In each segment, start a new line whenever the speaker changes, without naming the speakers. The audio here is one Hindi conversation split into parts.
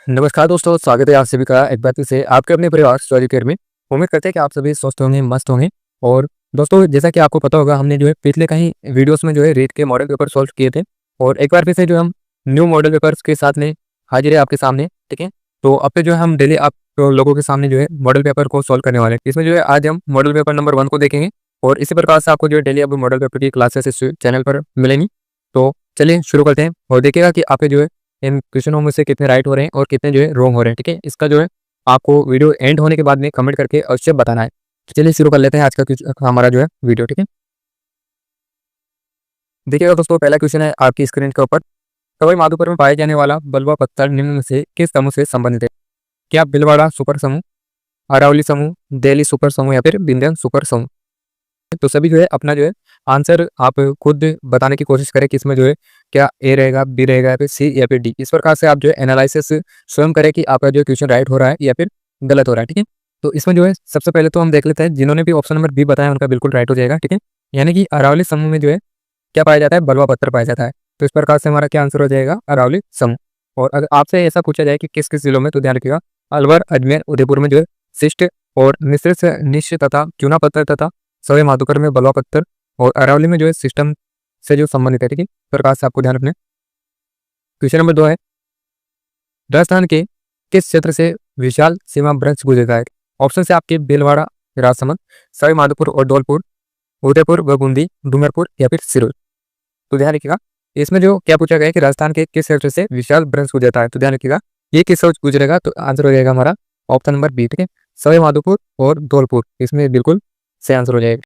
नमस्कार दोस्तों, स्वागत है आप सभी का एक बार फिर से आपके अपने परिवार स्टोरी केयर में। उम्मीद करते हैं कि आप सभी स्वस्थ होंगे, मस्त होंगे। और दोस्तों, जैसा कि आपको पता होगा, हमने जो है पिछले कहीं वीडियोस में जो है रीट के मॉडल पेपर सॉल्व किए थे। और एक बार फिर से जो हम न्यू मॉडल पेपर्स के साथ में हाजिर है आपके सामने। ठीक है, तो अब पे जो है हम डेली आप लोगों के सामने जो है मॉडल पेपर को सॉल्व करने वाले हैं। इसमें जो है आज हम मॉडल पेपर नंबर 1 को देखेंगे। और इसी प्रकार से आपको जो है डेली अब मॉडल पेपर की क्लासेस इस चैनल पर मिलेंगी। तो चलिए शुरू करते हैं और देखिएगा कि आपके जो है इन क्वेश्चनों में से कितने राइट हो रहे हैं और कितने जो है रॉन्ग हो रहे हैं। ठीक है, इसका जो है आपको वीडियो एंड होने के बाद में कमेंट करके अवश्य बताना है। तो चलिए शुरू कर लेते हैं आज का हमारा जो है वीडियो। ठीक है, देखिएगा दोस्तों, पहला क्वेश्चन है आपकी स्क्रीन के ऊपर। सवाई माधोपुर में पाया जाने वाला बलुआ पत्थर निम्न में से किस समूह से संबंधित है? क्या भीलवाड़ा सुपर समूह, अरावली समूह, दिल्ली सुपर समूह या फिर विंध्यन सुपर समूह? तो सभी जो है अपना जो है आंसर आप खुद बताने की कोशिश करें कि इसमें जो है क्या ए रहेगा, बी रहेगा या फिर सी या फिर डी। इस प्रकार से आप जो है एनालिसिस स्वयं करें कि आपका जो क्वेश्चन राइट हो रहा है या फिर गलत हो रहा है। ठीक है, तो इसमें जो है सबसे पहले तो हम देख लेते हैं, जिन्होंने भी ऑप्शन नंबर बी बताया उनका बिल्कुल राइट हो जाएगा। ठीक है, यानी कि अरावली समूह में जो है क्या पाया जाता है? बलुआ पत्थर पाया जाता है। तो इस प्रकार से हमारा क्या आंसर हो जाएगा? अरावली समूह। और अगर आपसे ऐसा पूछा जाए कि किस किस जिलों में, तो ध्यान रखिएगा अलवर, अजमेर, उदयपुर में जो है शिष्ट और मिश्रित निश्च तथा चूना पत्थर तथा सवाई माधोपुर में बलुआ पत्थर और अरावली में जो है सिस्टम से जो संबंधित है। ठीक है, इस प्रकार से आपको ध्यान रखना है। क्वेश्चन नंबर 2 है, राजस्थान के किस क्षेत्र से विशाल सीमा वृक्ष गुजरता है? ऑप्शन से आपके भीलवाड़ा, राजसमंद, सवाई माधोपुर और धौलपुर, उदयपुर व बूंदी, डूंगरपुर या फिर सिरोही। तो ध्यान रखिएगा, इसमें जो क्या पूछा गया है कि राजस्थान के किस क्षेत्र से विशाल वृक्ष गुजरता है, तो ध्यान रखिएगा ये किस क्षेत्र गुजरेगा, तो आंसर हो जाएगा हमारा ऑप्शन नंबर बी। ठीक है, सवाई माधोपुर और धौलपुर, इसमें बिल्कुल सही आंसर हो जाएगा।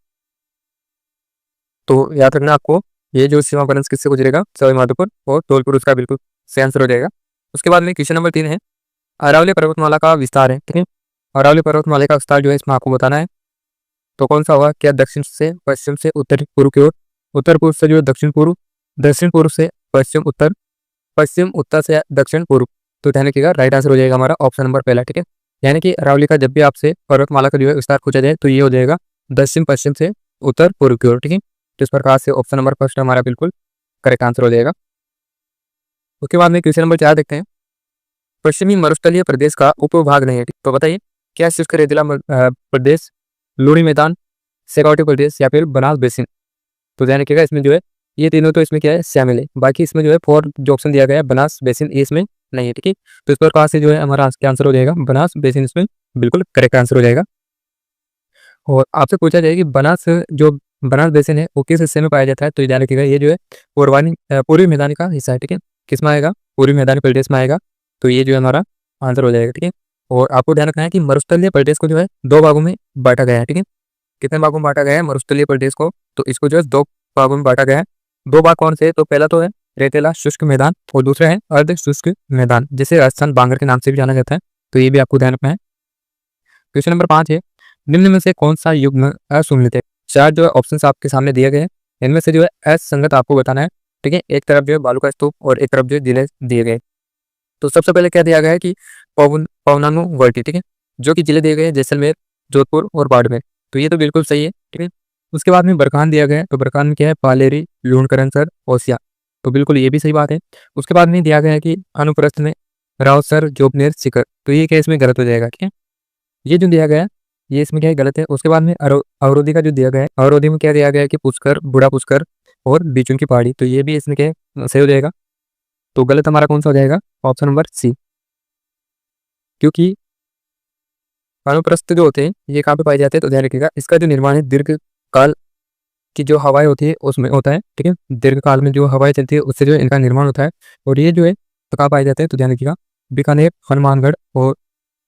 तो याद रखना आपको, ये जो सीमा वृक्ष किससे गुजरेगा? सवाई माधोपुर और धौलपुर, उसका बिल्कुल सही आंसर हो जाएगा। उसके बाद में क्वेश्चन नंबर 3 है, अरावली पर्वतमाला का विस्तार है। ठीक है, अरावली पर्वतमाला का विस्तार जो है इसमें आपको बताना है। तो कौन सा होगा? क्या दक्षिण से पश्चिम से उत्तर पूर्व की ओर, उत्तर पूर्व से जो है दक्षिण पूर्व, दक्षिण पूर्व से पश्चिम उत्तर, पश्चिम उत्तर से दक्षिण पूर्व? तो ध्यान रखिएगा राइट आंसर हो जाएगा हमारा ऑप्शन नंबर पहला। ठीक है, यानी कि अरावली का जब भी आपसे पर्वतमाला का जो है विस्तार पूछा जाए तो ये हो जाएगा दक्षिण पश्चिम से उत्तर पूर्व की ओर। ठीक है, तो इस प्रकार से ऑप्शन नंबर फर्स्ट हमारा बिल्कुल करेक्ट आंसर हो जाएगा। उसके बाद में क्वेश्चन नंबर 4 देखते हैं, पश्चिमी मरुस्थलीय प्रदेश का उपविभाग नहीं है। तो बताइए, क्या शुष्क रेतीला प्रदेश, लूणी मैदान, शेखावटी प्रदेश या फिर बनास बेसिन? तो ध्यान रखिएगा इसमें जो है ये तीनों तो इसमें क्या है? शामिल है। बाकी इसमें जो है फोर जो ऑप्शन दिया गया है बनास बेसिन, ये इसमें नहीं है। ठीक है, तो इस प्रकार से जो है हमारा क्या आंसर हो जाएगा? बनास बेसिन इसमें बिल्कुल करेक्ट आंसर हो जाएगा। और आपसे पूछा जाए कि बनास बेसिन है वो किस हिस्से में पाया जाता है, तो ध्यान रखिएगा ये जो है पूर्वी मैदानी का हिस्सा है। ठीक है, किस में आएगा? पूर्वी मैदानी प्रदेश में आएगा। तो ये जो है हमारा आंसर हो जाएगा। ठीक है, और आपको ध्यान रखना है कि मरुस्थलीय प्रदेश को जो है दो भागों में बांटा गया है। ठीक है, कितने भागों में बांटा गया है मरुस्थलीय प्रदेश को? तो इसको जो है दो भागों में बांटा गया है। दो भाग कौन से? तो पहला तो है रेतीला शुष्क मैदान और दूसरा है अर्ध शुष्क मैदान, जिसे राजस्थान बांगर के नाम से भी जाना जाता है। तो ये भी आपको ध्यान रखना है। क्वेश्चन नंबर 5 है, निम्न में से कौन सा युग्म असुमेलित है? चार जो है ऑप्शन आपके सामने दिए गए हैं, इनमें से जो है असंगत आपको बताना है। ठीक है, एक तरफ जो है बालू का स्तूप और एक तरफ जो है जिले दिए गए। तो सबसे पहले क्या दिया गया है कि पवनानुवर्ती। ठीक है, जो कि जिले दिए गए हैं जैसलमेर, जोधपुर और बाड़मेर। तो ये तो बिल्कुल सही है। ठीक है, उसके बाद में बरकान दिया गया है, तो बरकान में क्या है? पालेरी, लूणकरणसर, ओसिया। तो बिल्कुल ये भी सही बात है। उसके बाद में दिया गया है कि अनुप्रस्थ में रावसर, जोबनेर, सिकर। तो ये क्या इसमें गलत हो जाएगा? ठीक है, ये जो दिया गया है ये इसमें क्या है? गलत है। उसके बाद में अवरोधी का जो दिया गया है, अवरोधी में क्या दिया गया है कि पुष्कर, बूढ़ा पुष्कर और बीचून की पहाड़ी। तो ये भी इसमें क्या है? सही हो जाएगा। तो गलत हमारा कौन सा हो जाएगा? ऑप्शन नंबर सी, क्योंकि वानप्रस्थ जो होते हैं ये कहाँ पे पाए जाते हैं? तो ध्यान रखिएगा इसका जो निर्माण है दीर्घ काल की जो हवाएं होती है उसमें होता है। ठीक है, दीर्घ काल में जो हवाएं चलती है उससे जो है इनका निर्माण होता है। और ये जो है तो कहाँ पाए जाते हैं? तो ध्यान रखिएगा बीकानेर, हनुमानगढ़ और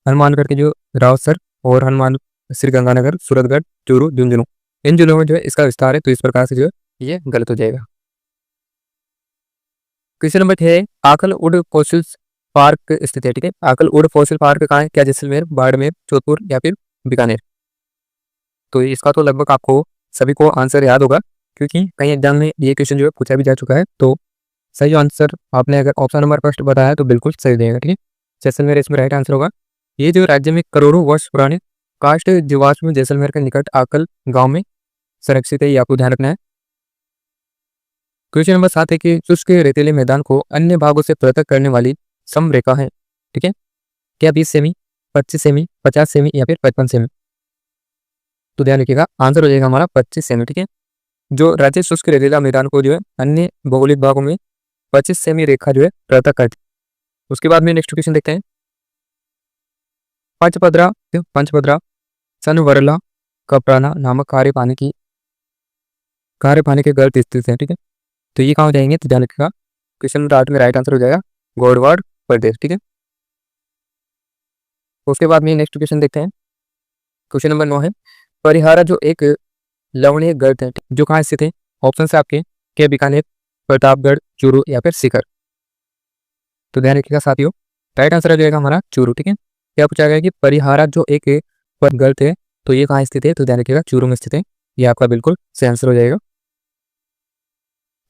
हनुमानगढ़ के जो रावसर और हनुमान श्रीगंगानगर, सूरतगढ़, चूरू, झुंझुनू, इन जिलों में जो है इसका विस्तार है। तो इस प्रकार से जो है ये गलत हो जाएगा। क्वेश्चन नंबर 6, आकलउड फॉसिल पार्क स्थित है। ठीक है, आकलउड फॉसिल पार्क कहाँ है? क्या जैसलमेर, बाड़मेर, जोधपुर या फिर बीकानेर? तो इसका तो लगभग आपको सभी को आंसर याद होगा, क्योंकि कई एग्जाम में ये क्वेश्चन जो है पूछा भी जा चुका है। तो सही आंसर आपने अगर ऑप्शन नंबर फर्स्ट बताया तो बिल्कुल सही देगा। ठीक है, जैसलमेर इसमें राइट आंसर होगा। ये जो राज्य में करोड़ों वर्ष पुराने काष्ठ जीवाश्म जैसलमेर के निकट आकल गांव में संरक्षित है, ये आपको ध्यान रखना है। क्वेश्चन नंबर 7 है कि शुष्क रेतीले मैदान को अन्य भागों से पृथक करने वाली समरेखा है। ठीक है, क्या 20 सेमी, 25 सेमी, 50 सेमी या फिर 55 सेमी? तो ध्यान रखिएगा, आंसर हो जाएगा हमारा 25 सेमी। ठीक है, जो राज्य शुष्क रेतीला मैदान को जो है अन्य भौगोलिक भागों में 25 सेमी रेखा जो है पृथक करती है। उसके बाद में नेक्स्ट क्वेश्चन देखते हैं। पंचभद्रा पंचभद्रा सनवरला कपराना नामक कार्य पानी के गर्भ स्थित है। ठीक है, तो ये कहाँ हो जाएंगे? तो ध्यान रखिएगा, क्वेश्चन नंबर 8 में राइट आंसर हो जाएगा गौड़वाड़ प्रदेश। ठीक है, उसके बाद में नेक्स्ट क्वेश्चन देखते हैं। क्वेश्चन नंबर 9 है, परिहारा जो एक लवणीय गर्त है जो कहाँ स्थित है? ऑप्शन है आपके के बीकानेर, प्रतापगढ़, चूरू या फिर सीकर। तो ध्यान रखिएगा साथियों, राइट आंसर आ जाएगा हमारा चूरू। ठीक है, क्या पूछा गया कि परिहारा जो एक गर्त है तो ये कहाँ स्थित है? तो ध्यान रखिएगा चूरू में स्थित है। ये आपका बिल्कुल सही आंसर हो जाएगा।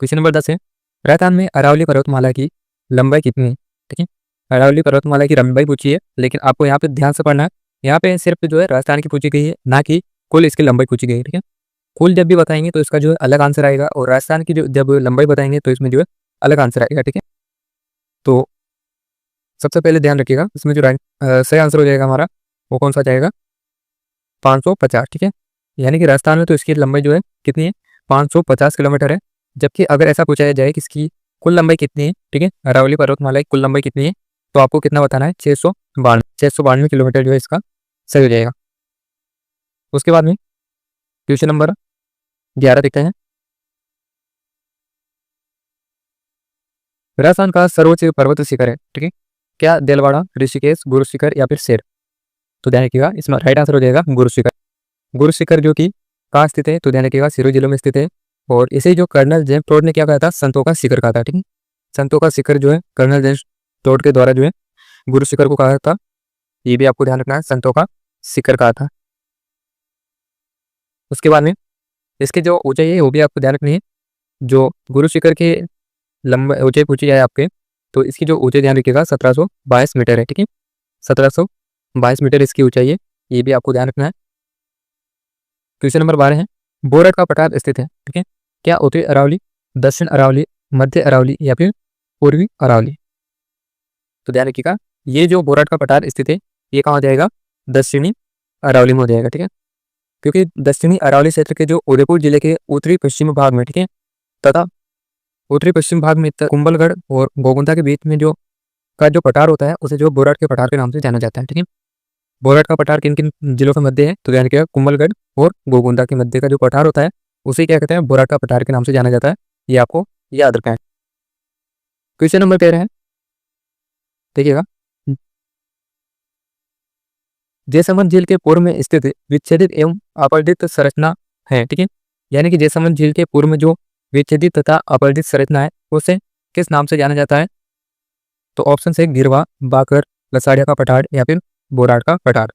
क्वेश्चन नंबर 10 है, राजस्थान में अरावली पर्वतमाला की लंबाई कितनी है? ठीक है, अरावली पर्वतमाला की लंबाई पूछी है, लेकिन आपको यहाँ पे ध्यान से पढ़ना है। यहाँ पे सिर्फ जो है राजस्थान की पूछी गई है, ना कि कुल इसकी लंबाई पूछी गई है। ठीक है, कुल जब भी बताएंगे तो इसका जो है अलग आंसर आएगा, और राजस्थान की जो जब लंबाई बताएंगे तो इसमें जो है अलग आंसर आएगा। ठीक है, तो सबसे पहले ध्यान रखिएगा, इसमें जो सही आंसर हो जाएगा हमारा वो कौन सा जाएगा? 550। ठीक है, यानी कि राजस्थान में तो इसकी लंबाई जो है कितनी है? 550 किलोमीटर है। जबकि अगर ऐसा पूछा जाए कि इसकी कुल लंबाई कितनी है, ठीक है, अरावली पर्वतमाला की कुल लंबाई कितनी है, तो आपको कितना बताना है? 692 किलोमीटर जो है इसका सही हो जाएगा। उसके बाद में क्वेश्चन नंबर 11 देखते हैं। राजस्थान का सर्वोच्च पर्वत शिखर है, ठीक है, क्या देलवाड़ा, ऋषिकेश, गुरु शिखर या फिर शेर? तो ध्यान रखिएगा, इसमें राइट आंसर हो जाएगा गुरु शिखर। गुरु शिखर जो कि कहाँ स्थित है? तो ध्यान रखिएगा सिरोही जिले में स्थित है। और इसे जो कर्नल जेम्स टोड ने क्या कहा था? संतों का शिखर कहा था। ठीक है, संतों का शिखर जो है कर्नल जेम्स टोड के द्वारा जो है गुरु शिखर को कहा था। ये भी आपको ध्यान रखना है, संतों का शिखर कहा था। उसके बाद में इसकी जो ऊंचाई है वो भी आपको ध्यान रखनी है। जो गुरु शिखर के लंबा ऊंचाई पूछी जाए आपके, तो इसकी जो ऊंचाई ध्यान रखिएगा 1722 मीटर है। ठीक है, 1722 मीटर इसकी ऊंचाई है, ये भी आपको ध्यान रखना है। क्वेश्चन नंबर 12 है, बोरट का पठार स्थित है, ठीक है, क्या उत्तरी अरावली, दक्षिण अरावली, मध्य अरावली या फिर पूर्वी अरावली? तो ध्यान रखिएगा, ये जो बोरट का पठार स्थित है ये कहाँ हो जाएगा? दक्षिणी अरावली में हो जाएगा। ठीक है, क्योंकि दक्षिणी अरावली क्षेत्र के जो उदयपुर जिले के उत्तरी पश्चिम भाग में, ठीक है, तथा उत्तरी पश्चिम भाग में कुंभलगढ़ और गोगुंदा के बीच में जो जो पठार होता है उसे जो बोरट के पठार के नाम से जाना जाता है। ठीक है, बोरट का पठार किन किन जिलों के मध्य है? तो ध्यान रखिएगा कुंभलगढ़ और गोगुंदा के मध्य का जो पठार होता है उसे क्या कहते हैं? बोरट का पठार के नाम से जाना जाता है, ये आपको याद रखना है। क्वेश्चन नंबर 13 है, देखिएगा, जयसमंद झील के पूर्व में स्थित विच्छेदित एवं अपरदित संरचना है। ठीक है, यानी कि जयसमंद झील के पूर्व में जो विच्छेदित तथा अपरदित संरचना है उसे किस नाम से जाना जाता है? तो ऑप्शन है गिरवा, बाकर, लसाड़िया का पठार या फिर बोराट का पठार।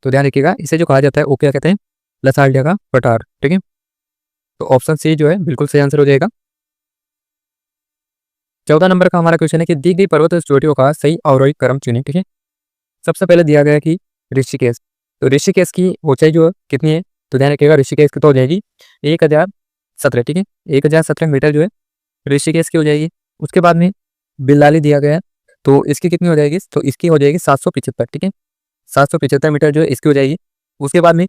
तो ध्यान रखिएगा, इसे जो कहा जाता है वो क्या कहते हैं? लसाड़िया का पठार। ठीक है, तो ऑप्शन सी जो है बिल्कुल सही आंसर हो जाएगा। 14 नंबर का हमारा क्वेश्चन है कि दी गई पर्वत चोटियों का सही अवरोही क्रम चुनें। ठीक है, सबसे पहले दिया गया कि ऋषिकेश, तो ऋषिकेश की ऊंचाई जो कितनी है? तो ध्यान रखिएगा, ऋषिकेश की तो हो जाएगी 1017। ठीक है, 1017 मीटर जो है ऋषिकेश की हो जाएगी। उसके बाद में बिल्लाली दिया गया है, तो इसकी कितनी हो जाएगी? तो इसकी हो जाएगी 775। ठीक है, 775 मीटर जो है इसकी हो जाएगी। उसके बाद में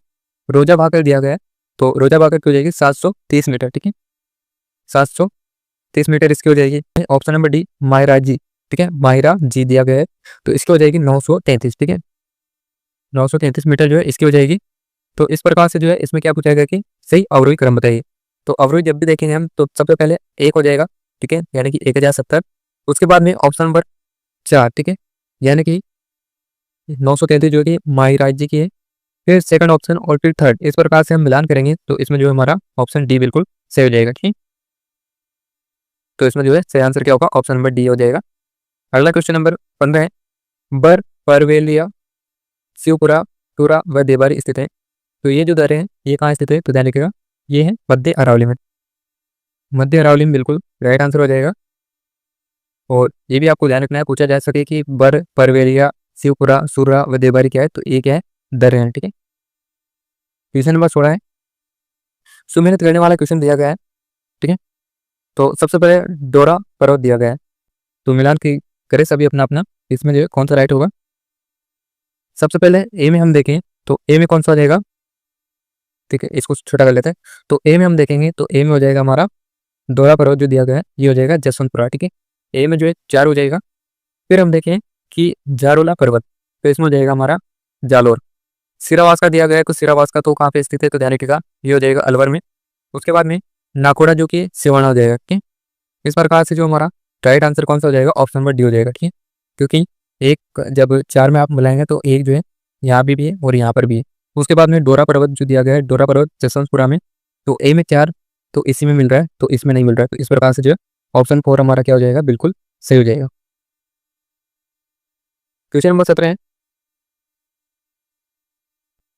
रोजा भाकर दिया गया है, तो रोजा भाकर की हो जाएगी 730 मीटर। ठीक है, 730 मीटर इसकी हो जाएगी। ऑप्शन नंबर डी माहिरा जी, ठीक है, माहिरा जी दिया गया है, तो इसकी हो जाएगी 933। ठीक है, 933 मीटर जो है इसकी हो जाएगी। तो इस प्रकार से जो है इसमें क्या पूछा गया कि सही अवरोही क्रम बताइए। तो अवरोही जब भी देखेंगे हम तो सबसे पहले एक हो जाएगा, ठीक है, यानी कि 1070। उसके बाद में ऑप्शन नंबर 4, ठीक है, यानी कि 933 जो कि माहिराज जी की है। फिर सेकंड ऑप्शन और फिर थर्ड, इस प्रकार से हम मिलान करेंगे तो इसमें जो हमारा ऑप्शन डी बिल्कुल सही हो जाएगा। ठीक, तो इसमें जो है सही आंसर क्या होगा? ऑप्शन नंबर डी हो जाएगा। अगला क्वेश्चन नंबर 15 है, बर परवेलिया, शिवपुरा, टूरा व देवारी स्थित है। तो ये जो दरें हैं ये कहाँ स्थित है? तो ध्यान रखिएगा, ये है मध्य अरावली में। मध्य अरावली में बिल्कुल राइट आंसर हो जाएगा। और ये भी आपको ध्यान रखना है, पूछा जा सके कि बर परवेलिया, शिवपुरा, सूर्रा व देवारी क्या है? तो ये क्या है? दरें हैं। ठीक है, क्वेश्चन नंबर 16 है, सुमेहनत करने वाला क्वेश्चन दिया गया है। ठीक है, तो सबसे पहले डोरा पर्वत दिया गया है, तो मिलान की करें सभी अपना अपना, इसमें जो है कौन सा राइट होगा। सबसे पहले ए में हम देखें तो ए में कौन सा हो जाएगा, ठीक है, इसको छोटा कर लेते हैं। तो ए में हम देखेंगे तो ए में हो जाएगा हमारा दोहरा पर्वत जो दिया गया है, ये हो जाएगा जसवंतपुरा, ठीक है। ए में जो है 4 हो जाएगा। फिर हम देखें कि जारोला पर्वत, तो इसमें हो जाएगा हमारा जालोर। सिरावास का दिया गया है, तो सिरावास का तो कहाँ पे स्थित है, तो ध्यान रखिएगा ये हो जाएगा अलवर में। उसके बाद में नाकोड़ा जो कि सिवाना हो जाएगा, ठीक है। इस प्रकार से जो हमारा राइट आंसर कौन सा हो जाएगा, ऑप्शन नंबर डी हो जाएगा, ठीक है। क्योंकि एक जब 4 में आप मिलाएंगे तो एक जो है यहाँ भी है और यहाँ पर भी है। उसके बाद में डोरा पर्वत जो दिया गया है, डोरा पर्वत जसवंतपुरा में, तो ए में 4 तो इसी में मिल रहा है, तो इसमें नहीं मिल रहा है। तो इस प्रकार से जो है ऑप्शन 4 हमारा क्या हो जाएगा, बिल्कुल सही हो जाएगा। क्वेश्चन नंबर 17 है,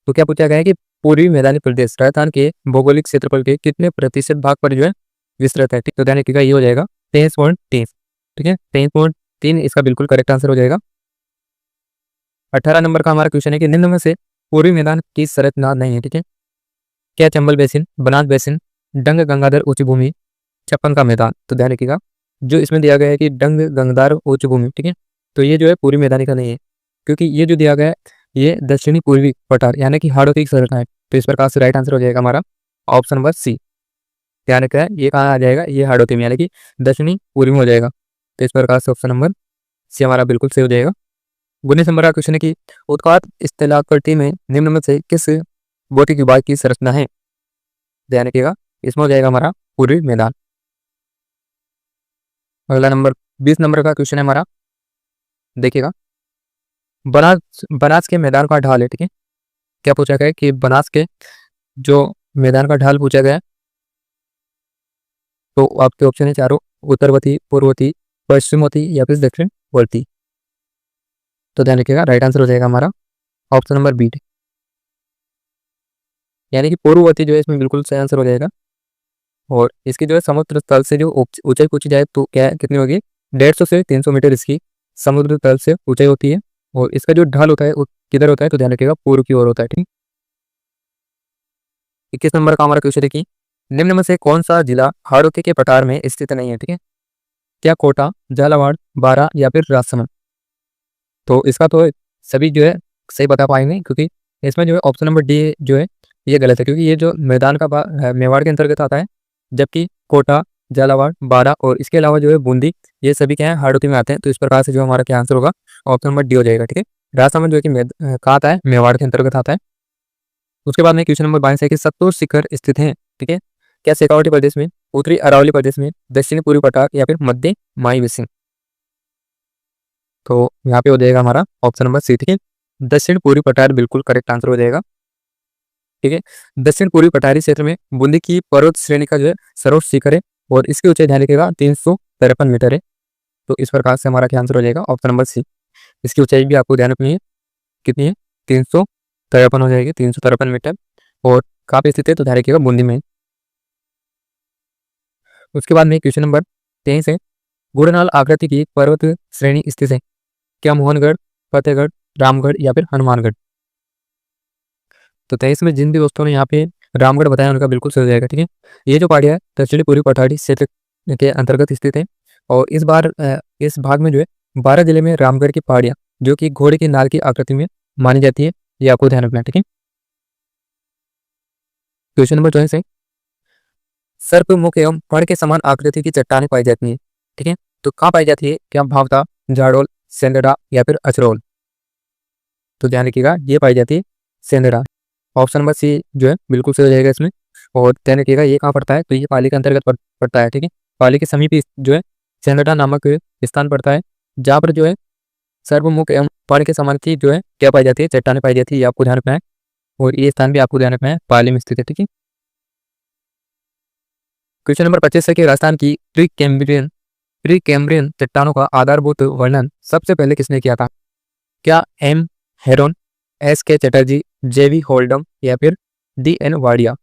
तो क्या पूछा गया है कि पूर्वी मैदानी प्रदेश राजस्थान के भौगोलिक क्षेत्रफल के कितने प्रतिशत भाग पर जो है विस्तृत है, ठीक। तो ध्यान रखिएगा ये हो जाएगा 23.3, ठीक है, 23.3 इसका बिल्कुल करेक्ट आंसर हो जाएगा। 18 नंबर का हमारा क्वेश्चन है कि निम्न में से पूर्वी मैदान की संरचना नहीं है, ठीक है। क्या चंबल बेसिन, बनास बेसिन, डंग गंगाधर उच्च भूमि, छप्पन का मैदान। तो ध्यान रखिएगा जो इसमें दिया गया है कि डंग गंगाधर उच्च भूमि, ठीक है, तो ये जो है पूर्वी मैदानी का नहीं है, क्योंकि ये जो दिया गया है ये दक्षिणी पूर्वी पठार यानी कि हाड़ौती की संरचना है। तो इस प्रकार से राइट आंसर हो जाएगा हमारा ऑप्शन नंबर सी। ध्यान रखा है ये कहाँ आ जाएगा, ये हाड़ौती में यानी कि दक्षिणी पूर्वी में हो जाएगा। तो इस प्रकार से ऑप्शन नंबर सी हमारा बिल्कुल सही हो जाएगा। 19 नंबर का क्वेश्चन है कि उत्पाद स्थलाकृति में निम्न में से किस भौतिक विभाग की संरचना है। ध्यान रखिएगा इसमें हो जाएगा हमारा पूर्वी मैदान। अगला नंबर 20 नंबर का क्वेश्चन है हमारा, देखिएगा बनास बनास के मैदान का ढाल है, ठीक है। क्या पूछा गया है कि बनास के जो मैदान का ढाल पूछा गया है, तो आपके ऑप्शन है चारों, उत्तरवर्ती, पूर्ववर्ती, पश्चिमवर्ती या फिर दक्षिणवर्ती। तो ध्यान रखिएगा राइट आंसर हो जाएगा हमारा ऑप्शन नंबर बी, यानी कि पूर्ववर्ती जो है इसमें बिल्कुल सही आंसर हो जाएगा। और इसकी जो है समुद्र तल से जो ऊंचाई पूछी जाए तो क्या है, कितनी होगी, 150 से 300 मीटर इसकी समुद्र तल से ऊंचाई होती है। और इसका जो ढाल होता है वो किधर होता है, तो ध्यान रखिएगा पूर्व की ओर होता है, ठीक। 21 नंबर का हमारा क्वेश्चन है कि निम्न में से कौन सा जिला हाड़ौती के पठार में स्थित नहीं है, ठीक है। क्या कोटा, झालावाड़, बारा या फिर राजसमंद। तो इसका तो सभी जो है सही बता पाएंगे, क्योंकि इसमें जो है ऑप्शन नंबर डी जो है ये गलत है, क्योंकि ये जो मैदान का मेवाड़ के अंतर्गत आता है, जबकि कोटा, झालावाड़, बारा और इसके अलावा जो है बूंदी ये सभी क्या है हाड़ौती में आते हैं। तो इस प्रकार से जो हमारा क्या आंसर होगा, ऑप्शन नंबर डी हो जाएगा, ठीक है। राजसमंद जो है कि कहाँ आता है, मेवाड़ के अंतर्गत आता है। उसके बाद में क्वेश्चन नंबर 22 है कि सत्तोर शिखर स्थित है, ठीक है। क्या शेखावाटी प्रदेश में, उत्तरी अरावली प्रदेश में, दक्षिणी पूर्वी पठार या फिर मध्य माई बेसिन। तो यहाँ पे हो जाएगा हमारा ऑप्शन नंबर सी, ठीक है, दक्षिण पूर्वी पठार बिल्कुल करेक्ट आंसर हो जाएगा, ठीक है। दक्षिण पूर्वी पठारी क्षेत्र में बूंदी की पर्वत श्रेणी का जो है सर्वोच्च शिखर है और इसकी ऊंचाई ध्यान रखिएगा 353 मीटर है। तो इस प्रकार से हमारा क्या आंसर हो जाएगा, ऑप्शन नंबर सी। इसकी ऊंचाई भी आपको ध्यान रखनी है, कितनी है, 353 हो जाएगी, 353 मीटर। और कहाँ पे स्थित है, तो ध्यान रखिएगा बूंदी में। उसके बाद में क्वेश्चन नंबर 23 है, गुड़नाल आकृति की पर्वत श्रेणी स्थित है। क्या मोहनगढ़, फतेहगढ़, रामगढ़ या फिर हनुमानगढ़। तो 23 में जिन भी दोस्तों ने यहाँ पे रामगढ़ बताया उनका बिल्कुल सही हो जाएगा, ठीक है। ये जो पहाड़ियाँ दक्षिणी पूर्वी पठारी क्षेत्र के अंतर्गत स्थित है और इस भाग में जो है 12 जिले में रामगढ़ की पहाड़ियाँ जो कि घोड़े की नाल की आकृति में मानी जाती है, ये आपको ध्यान रखना है, ठीक है। क्वेश्चन नंबर 24 है, सर्प मुख एवं फण के समान आकृति की चट्टानें पाई जाती है, ठीक है। तो कहाँ पाई जाती है, क्या भावता, जाडोल, सेंदड़ा या फिर अचरोल। तो ध्यान रखिएगा ये पाई जाती है सेंदड़ा। ऑप्शन नंबर सी जो है बिल्कुल सही हो जाएगा इसमें। और ध्यान रखिएगा ये कहाँ पड़ता है, तो ये पाली के अंतर्गत पड़ता है, ठीक है। पाली के समीप जो है सेंदड़ा नामक स्थान पड़ता है, जहाँ पर जो है सर्वमुख एवं फण के समान की जो है क्या पाई जाती है, चट्टानें पाई जाती है, ये आपको ध्यान रखना है। और ये स्थान भी आपको ध्यान रखना है, पाली में स्थित है, ठीक है। क्वेश्चन नंबर 25 है कि राजस्थान की प्री कैम्ब्रियन चट्टानों का आधारभूत वर्णन सबसे पहले किसने किया था। क्या एम हेरोन, एस के चटर्जी, जेवी होल्डम या फिर डी एन वाडिया।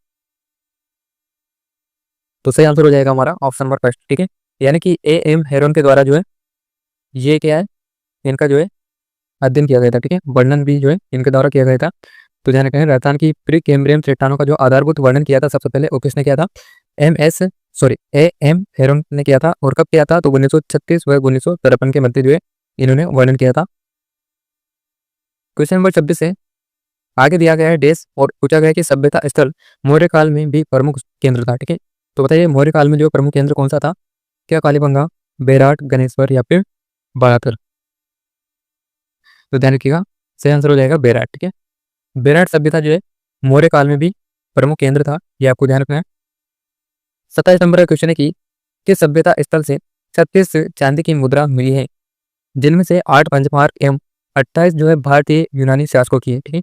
तो सही आंसर हो जाएगा हमारा ऑप्शन नंबर फर्स्ट, ठीक है। यानी कि ए एम हेरोन के द्वारा जो है ये क्या है, इनका जो है अध्ययन किया गया था, ठीक है। वर्णन भी जो है इनके द्वारा किया गया था। तो ध्यान रखें राजस्थान की प्री कैम्ब्रियन चट्टानों का जो आधारभूत वर्णन किया था सबसे पहले वो किसने किया था, ए एम हेरोन ने किया था। और कब किया था, तो 1936 व 1953 के मध्य जो है इन्होंने वर्णन किया था। क्वेश्चन नंबर 26 है, आगे दिया गया है डैश और पूछा गया है कि सभ्यता स्थल मौर्य काल में भी प्रमुख केंद्र था। ठीक है, तो बताइए मौर्य काल में जो प्रमुख केंद्र कौन सा था? क्या कालीबंगा, बेराट, गणेश्वर या फिर बालातर? तो ध्यान रखिएगा, सही आंसर हो जाएगा बेराट। ठीक है, बेराट सभ्यता जो है मौर्य काल में भी प्रमुख केंद्र था, ये आपको ध्यान रखना है। 27 नंबर का क्वेश्चन है कि किस सभ्यता स्थल से 36 चांदी की मुद्रा मिली है, जिनमें से 8 पंचमार्क एवं 28 जो है भारतीय यूनानी शासकों की है। ठीक है,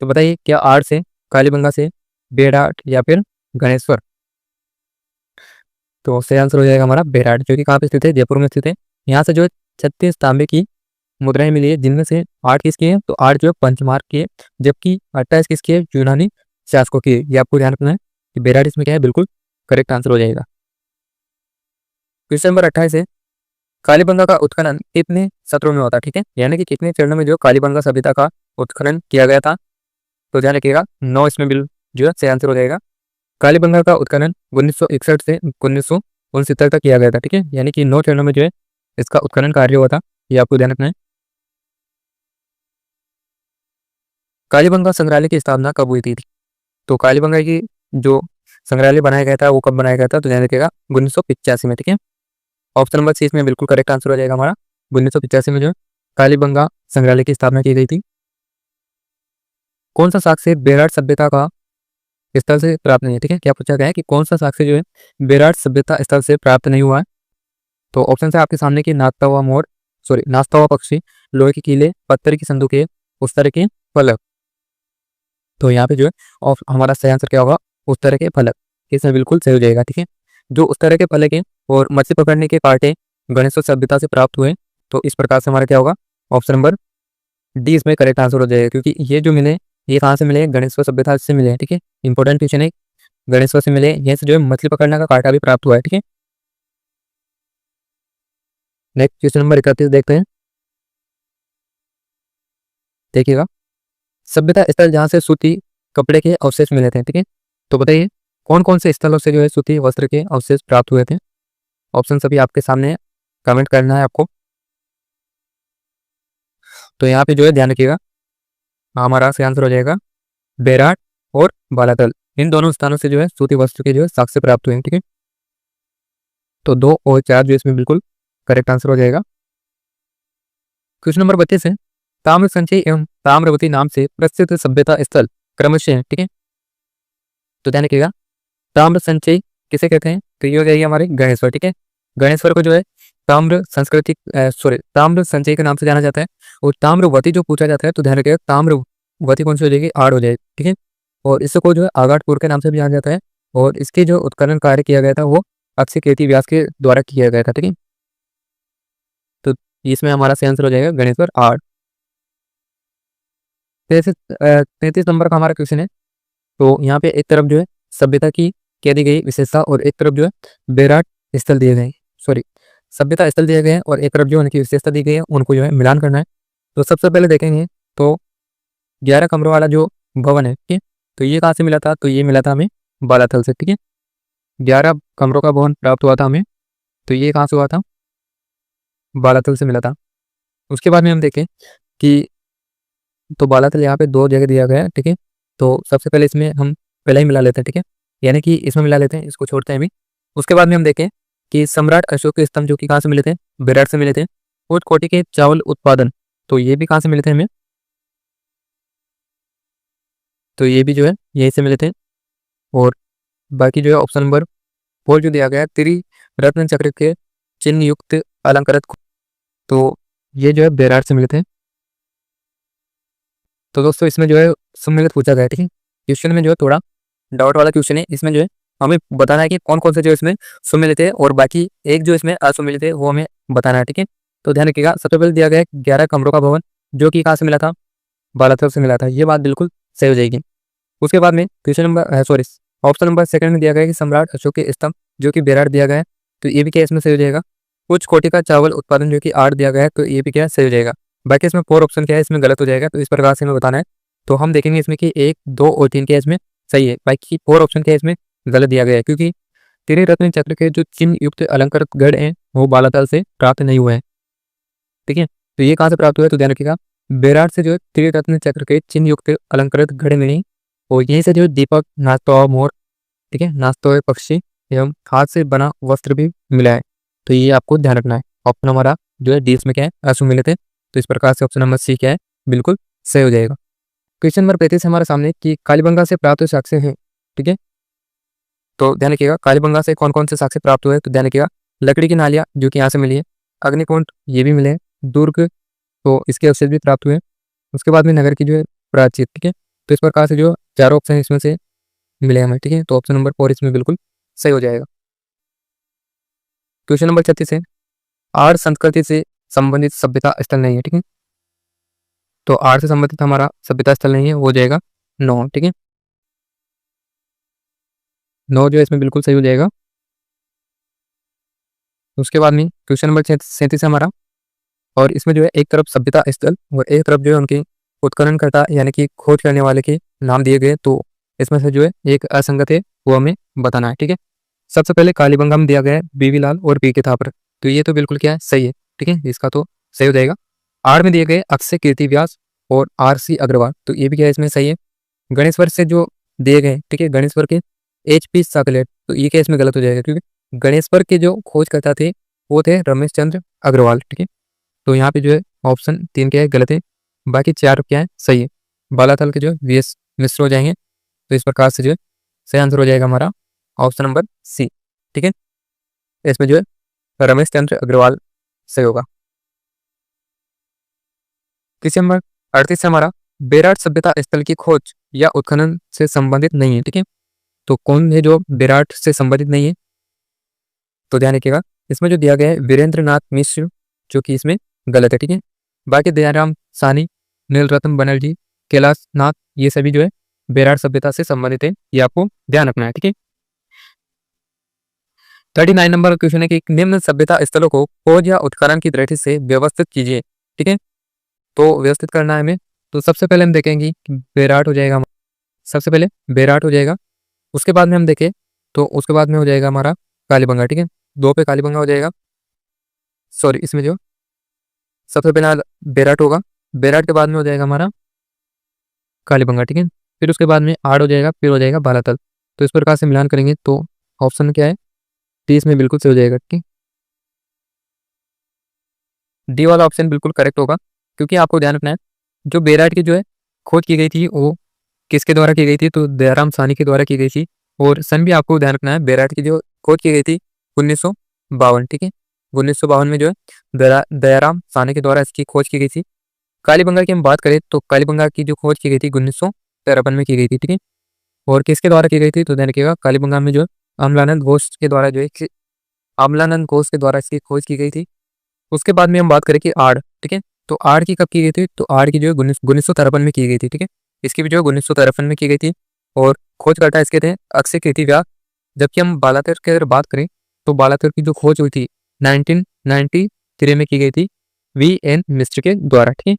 तो बताइए क्या 8 से कालीबंगा से, बेराट या फिर गणेश्वर? तो सही आंसर हो जाएगा हमारा बेराट, जो कि कहाँ पे स्थित है? जयपुर में स्थित है। यहाँ से जो है 36 तांबे की मुद्राएं मिली है, जिनमें से 8 किसकी है? तो 8 जो है पंचमार्क की है, जबकि 28 किसकी है? यूनानी शासकों की है। ये आपको ध्यान रखना है कि बेराट इसमें क्या है, बिल्कुल करेक्ट आंसर हो जाएगा। क्वेश्चन नंबर 28 है, कालीबंगा का उत्खनन कितने सत्रों में होता है? ठीक है, यानी कि कितने चरणों में जो कालीबंगा सभ्यता का उत्खनन किया गया था? तो ध्यान रखिएगा 9 इसमें बिल जो है सही आंसर हो जाएगा। कालीबंगा का उत्खनन 1961 से 1969 तक किया गया था। ठीक है, यानी कि 9 चरणों में जो है इसका उत्खनन कार्य हुआ था, ये आपको ध्यान रखना है। कालीबंगा संग्रहालय की स्थापना कब हुई थी? तो कालीबंगा की जो संग्रहालय बनाया गया था वो कब बनाया गया था? तो ध्यान रखिएगा 1985 में। ठीक है, ऑप्शन नंबर सी इसमें बिल्कुल करेक्ट आंसर हो जाएगा हमारा। 1985 में जो है कालीबंगा संग्रहालय की स्थापना की गई थी। कौन सा साक्ष्य बेराट सभ्यता का स्थल से प्राप्त नहीं है? ठीक है, क्या पूछा गया है कि कौन सा साक्ष्य जो है बेराट सभ्यता स्थल से प्राप्त नहीं हुआ है? तो ऑप्शन है आपके सामने की नाचता हुआ मोर, सॉरी नाचता हुआ पक्षी, लोहे के किले, पत्थर की संदूकें, उस तरह के फलक। तो यहाँ पे जो है हमारा सही आंसर क्या होगा? उस तरह के फलक, इसमें बिल्कुल सही हो जाएगा। ठीक है, जो उस तरह के फलक है और मछली पकड़ने के कांटे गणेशोत्सव सभ्यता से प्राप्त हुए, तो इस प्रकार से हमारा क्या होगा? ऑप्शन नंबर डी इसमें करेक्ट आंसर हो जाएगा, क्योंकि ये जो मिले ये कहाँ से मिले? गणेशोत्सव सभ्यता से मिले हैं। ठीक है, इंपॉर्टेंट क्वेश्चन है, गणेशोत्सव से मिले, यहीं से जो है मछली पकड़ने का कांटा भी प्राप्त हुआ है। ठीक है, नेक्स्ट क्वेश्चन नंबर 31 देखते हैं। देखिएगा, सभ्यता स्थल जहाँ से सूती कपड़े के अवशेष मिले थे। ठीक है, तो बताइए कौन कौन से स्थलों से जो है सूती वस्त्र के अवशेष प्राप्त हुए थे? ऑप्शन सभी आपके सामने है, कमेंट करना है आपको। तो यहाँ पे जो है ध्यान रखिएगा, हमारा सही आंसर हो जाएगा बेराट और बालातल, इन दोनों स्थानों से जो है सूती वस्त्र के जो है साक्ष्य प्राप्त हुए हैं। ठीक है, तो 2 और 4 जो इसमें बिल्कुल करेक्ट आंसर हो जाएगा। क्वेश्चन नंबर 32 है, ताम्र संचय एवं ताम्रवती नाम से प्रसिद्ध सभ्यता स्थल क्रमशः है। ठीक है, तो ध्यान रखिएगा, ताम्र संचय किसे कहते हैं? तो ये हो जाएगी हमारे गणेश्वर। ठीक है, गणेश्वर को जो है ताम्र संस्कृति सॉरी ताम्र संचय के नाम से जाना जाता है। और ताम्रवती जो पूछा जाता है, तो ध्यान रखिएगा ताम्रवती कौन सी हो जाएगी? आड़ हो जाएगी। ठीक है, और इसको जो है आगाटपुर के नाम से भी जाना जाता है, और इसके जो उत्खनन कार्य किया गया था वो अक्षय कीर्ति व्यास के द्वारा किया गया था। ठीक है, तो इसमें हमारा सही आंसर हो जाएगा गणेश्वर आड़। 33 नंबर का हमारा क्वेश्चन है, तो यहाँ पे एक तरफ जो है सभ्यता की कह दी गई विशेषता और एक तरफ जो है बेराट स्थल दिए गए, सॉरी सभ्यता स्थल दिए गए हैं और एक तरफ जो उनकी विशेषता दी गई है, उनको जो है मिलान करना है। तो सबसे पहले देखेंगे तो 11 कमरों वाला जो भवन है, ठीक है, तो ये कहाँ से मिला था? तो ये मिला था हमें बालाथल से। ठीक है, 11 कमरों का भवन प्राप्त हुआ था हमें, तो ये कहाँ से हुआ था? बालाथल से मिला था। उसके बाद में हम देखें कि तो बालाथल यहाँ पे 2 जगह दिया गया है। ठीक है, तो सबसे पहले इसमें हम पहले ही मिला लेते हैं। ठीक है, यानी कि इसमें मिला लेते हैं, इसको छोड़ते हैं अभी। उसके बाद में हम देखें कि सम्राट अशोक के स्तंभ जो कि कहाँ से मिले थे? बेराट से मिले थे। और कोटि के चावल उत्पादन, तो ये भी कहाँ से मिले थे हमें? तो ये भी जो है यहीं से मिले थे। और बाकी जो है ऑप्शन नंबर 4 जो दिया गया है, त्रिरत्न चक्र के चिन्ह युक्त अलंकृत, तो ये जो है बेराट से मिले थे। तो दोस्तों इसमें जो है सम्मिलित पूछा गया है। ठीक है, क्वेश्चन में जो है थोड़ा डाउट वाला क्वेश्चन है, इसमें जो है हमें बताना है कि कौन कौन से जो इसमें सुमिलित है और बाकी एक जो इसमें असुमिलित है वो हमें बताना है। ठीक है, तो ध्यान रखिएगा, सबसे पहले दिया गया है 11 कमरों का भवन, जो कि कहाँ से मिला था? बालाथल से मिला था। ये बात बिल्कुल सही हो जाएगी। उसके बाद में question number sorry option number 2 में दिया गया है कि सम्राट अशोक के स्तंभ, जो कि बेराट दिया गया है, तो ये भी क्या इसमें सही हो जाएगा। कुछ कोटि का चावल उत्पादन, जो कि 8 दिया गया है, तो ये भी क्या सही हो जाएगा। बाकी इसमें 4 ऑप्शन क्या है इसमें गलत हो जाएगा, तो इस प्रकार से हमें बताना है। तो हम देखेंगे इसमें कि 1, 2 और 3 क्या इसमें सही है, बाकी 4 ऑप्शन क्या इसमें गलत दिया गया है, क्योंकि त्रिरत्न चक्र के जो चिन्ह युक्त अलंकृत गढ़ हैं वो बालातल से प्राप्त नहीं हुए हैं। ठीक है, तो ये कहाँ से प्राप्त हुआ है, तो ध्यान रखिएगा बेराट से जो है त्रिरत्न चक्र के चिन्ह युक्त अलंकृत घड़े मिली और यहीं से जो है दीपक, नाचता हुआ मोर, ठीक है, नाचते हुए पक्षी एवं हाथ से बना वस्त्र भी मिला है। तो ये आपको ध्यान रखना है। ऑप्शन हमारा जो है डी इसमें क्या है, असुमिलित है। तो इस प्रकार से ऑप्शन नंबर सी क्या है, बिल्कुल सही हो जाएगा। क्वेश्चन नंबर 35 हमारे सामने कि कालीबंगा से प्राप्त साक्ष्य हैं, ठीक है। तो ध्यान रखिएगा कालीबंगा से कौन कौन से साक्ष्य प्राप्त हुए, तो ध्यान रखिएगा लकड़ी की नालियां जो कि यहाँ से मिली है, अग्निकुंड ये भी मिले हैं, दुर्ग तो इसके अवशेष भी प्राप्त हुए, उसके बाद में नगर की जो है प्राचीर, ठीक है। तो इस प्रकार से जो चारों ऑप्शन इसमें से मिले हमें, ठीक है। तो ऑप्शन नंबर 4 इसमें बिल्कुल सही हो जाएगा। क्वेश्चन नंबर 36 है आर्य संस्कृति से संबंधित सभ्यता स्थल नहीं है, ठीक है। तो आर्य से संबंधित हमारा सभ्यता स्थल नहीं है, वो हो जाएगा 9, ठीक है। 9 जो है इसमें बिल्कुल सही हो जाएगा। उसके बाद में क्वेश्चन नंबर 37 है हमारा, और इसमें जो है एक तरफ सभ्यता स्थल और एक तरफ जो है उनके उत्खननकर्ता यानी कि खोज करने वाले के नाम दिए गए। तो इसमें से जो है एक असंगत है वो हमें बताना है, ठीक है। सबसे पहले कालीबंगा में दिया गया है बीवी लाल और पी के थापर, तो ये तो बिल्कुल क्या है, सही है, ठीक है, इसका तो सही हो जाएगा। आर में दिए गए अक्षय कीर्ति व्यास और RC अग्रवाल, तो ये भी क्या है, इसमें सही है। गणेश्वर से जो दिए गए, ठीक है, गणेश्वर के HP साकलेट, तो ये क्या इसमें गलत हो जाएगा, क्योंकि गणेश्वर के जो खोजकर्ता थे वो थे रमेश चंद्र अग्रवाल, ठीक है। तो यहाँ पे जो है ऑप्शन 3 क्या है, गलत है, बाकी 4 क्या है, सही है। बालाथल के जो है VS मिश्र हो जाएंगे। तो इस प्रकार से जो है सही आंसर हो जाएगा हमारा ऑप्शन नंबर सी, ठीक है। इसमें जो है रमेश चंद्र अग्रवाल सही होगा। क्वेश्चन नंबर 38 से हमारा बेराट सभ्यता स्थल की खोज या उत्खनन से संबंधित नहीं है, ठीक है। तो कौन है जो बेराट से संबंधित नहीं है, तो ध्यान रखिएगा इसमें जो दिया गया है वीरेंद्र नाथ मिश्र, जो कि इसमें गलत है, ठीक है। बाकी दयाराम साहनी, नीलरत्न बनर्जी, कैलाश नाथ, ये सभी जो है बेराट सभ्यता से संबंधित है, ये आपको ध्यान रखना है, ठीक है। 39 नंबर क्वेश्चन है कि निम्न सभ्यता स्थलों को खोज या उत्खनन की दृष्टि से व्यवस्थित कीजिए, ठीक है। तो व्यवस्थित करना है हमें, तो सबसे पहले हम देखेंगे कि बेराट हो जाएगा, सबसे पहले बेराट हो जाएगा। उसके बाद में हम देखें तो उसके बाद में हो जाएगा हमारा कालीबंगा, ठीक है। 2 पे कालीबंगा हो जाएगा, सॉरी इसमें जो सबसे पहले बेराट होगा, बेराट के बाद में हो जाएगा हमारा कालीबंगा, ठीक है। फिर उसके बाद में आड़ हो जाएगा, फिर हो जाएगा बालातल। तो इस प्रकार से मिलान करेंगे तो ऑप्शन क्या है, डी इसमें बिल्कुल सही हो जाएगा, ठीक है। डी वाला ऑप्शन बिल्कुल करेक्ट होगा, क्योंकि आपको ध्यान रखना है जो बेराट की जो है खोज की गई थी वो किसके द्वारा की गई थी, तो दयाराम साहनी के द्वारा की गई थी। और सन भी आपको ध्यान रखना है, बेराट की जो खोज की गई थी 1952, ठीक है। 1952 में जो है दयाराम साहनी के द्वारा इसकी खोज की गई थी। कालीबंगा की हम बात करें तो कालीबंगा की जो खोज की गई थी 1953 में की गई थी, ठीक है। और किसके द्वारा की गई थी, तो ध्यान रखिएगा कालीबंगा में जो है अमलानंद घोष के द्वारा जो है अमलानंद घोष के द्वारा इसकी खोज की गई थी। उसके बाद में हम बात करें कि आड़, ठीक है। तो आड़ की कब की गई थी, तो आड़ की जो है 1953 में की गई थी, ठीक है। इसकी भी जो है 1953 में की गई थी और खोजकर्ता इसके थे अक्षय कीर्ति व्यास। जबकि हम बालातर की अगर बात करें तो बालातर की जो खोज हुई थी 1993 में की गई थी VN मिश्र के द्वारा, ठीक है।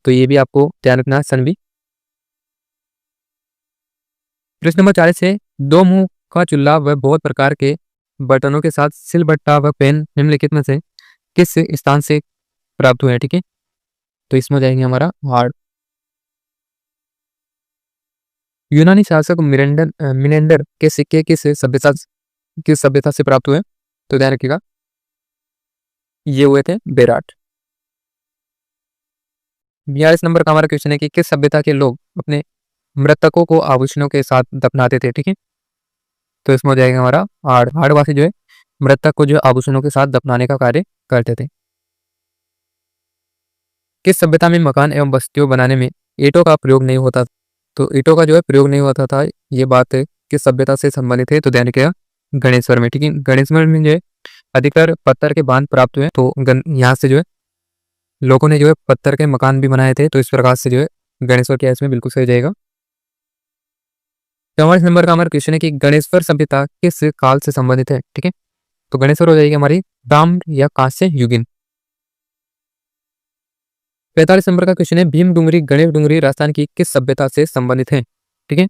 तो ये भी आपको ध्यान रखना है, सन भी। प्रश्न नंबर 40 है 2 मुंह का चूल्हा व बहुत प्रकार के बर्तनों के साथ सिलबट्टा व पेन निम्नलिखित में से किस स्थान से प्राप्त हुए हैं, ठीक है। तो इसमें जाएंगे हमारा हार्ड। यूनानी शासक मिनेंडर के सिक्के किस सभ्यता से प्राप्त हुए, तो ध्यान रखिएगा ये हुए थे बेराट। 42 नंबर का हमारा क्वेश्चन है कि किस सभ्यता के लोग अपने मृतकों को आभूषणों के साथ दफनाते थे, ठीक है। तो इसमें हो जाएगा हमारा हाड़वासी जो है मृतक को जो आभूषणों के साथ दफनाने का कार्य करते थे। किस सभ्यता में मकान एवं बस्तियों बनाने में ईंटों का प्रयोग नहीं होता, तो ईंटों का जो है प्रयोग नहीं होता था, ये बात है किस सभ्यता से संबंधित है, तो ध्यान रखिएगा गणेश्वर में, ठीक है। गणेश्वर में जो है अधिकतर पत्थर के बांध प्राप्त हुए, तो यहाँ से जो है लोगों ने जो है पत्थर के मकान भी बनाए थे। तो इस प्रकार से जो है गणेश्वर के इसमें बिल्कुल सही जाएगा। 44 नंबर का हमारा क्वेश्चन है कि गणेश्वर सभ्यता किस काल से संबंधित है, ठीक है। तो गणेश्वर हो जाएगी हमारी ताम्र या कांस्य युगीन। 45 नंबर का क्वेश्चन है भीम डुंगरी गणेश डुंगरी राजस्थान की किस सभ्यता से संबंधित है, ठीक है।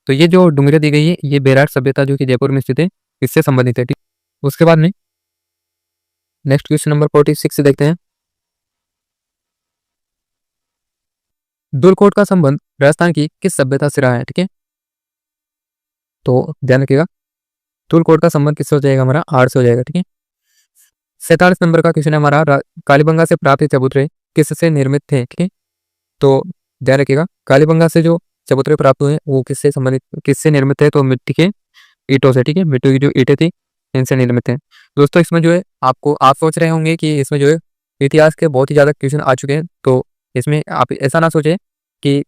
तो ये जो डुंगरी दी गई है ये बेराट सभ्यता जो कि जयपुर में स्थित है इससे संबंधित है, ठीक। उसके बाद में नेक्स्ट क्वेश्चन नंबर 46 से देखते हैं। धूलकोट का संबंध राजस्थान की किस सभ्यता से रहा है? ठीक है, तो ध्यान रखिएगा, धूलकोट का संबंध किससे हो जाएगा? हमारा आर से हो जाएगा। ठीक है, 47 नंबर का क्वेश्चन है हमारा, कालीबंगा से प्राप्त चबूतरे किससे निर्मित थे? ठीक है, तो ध्यान रखिएगा, कालीबंगा से जो चबूतरे प्राप्त हुए वो किससे संबंधित, किससे निर्मित है? तो मिट्टी के ईंटों से। ठीक है, मिट्टी की जो ईंटें थी इनसे निर्मित है। दोस्तों इसमें जो है आपको, आप सोच रहे होंगे कि इसमें जो है इतिहास के बहुत ही ज़्यादा क्वेश्चन आ चुके हैं, तो इसमें आप ऐसा ना सोचें कि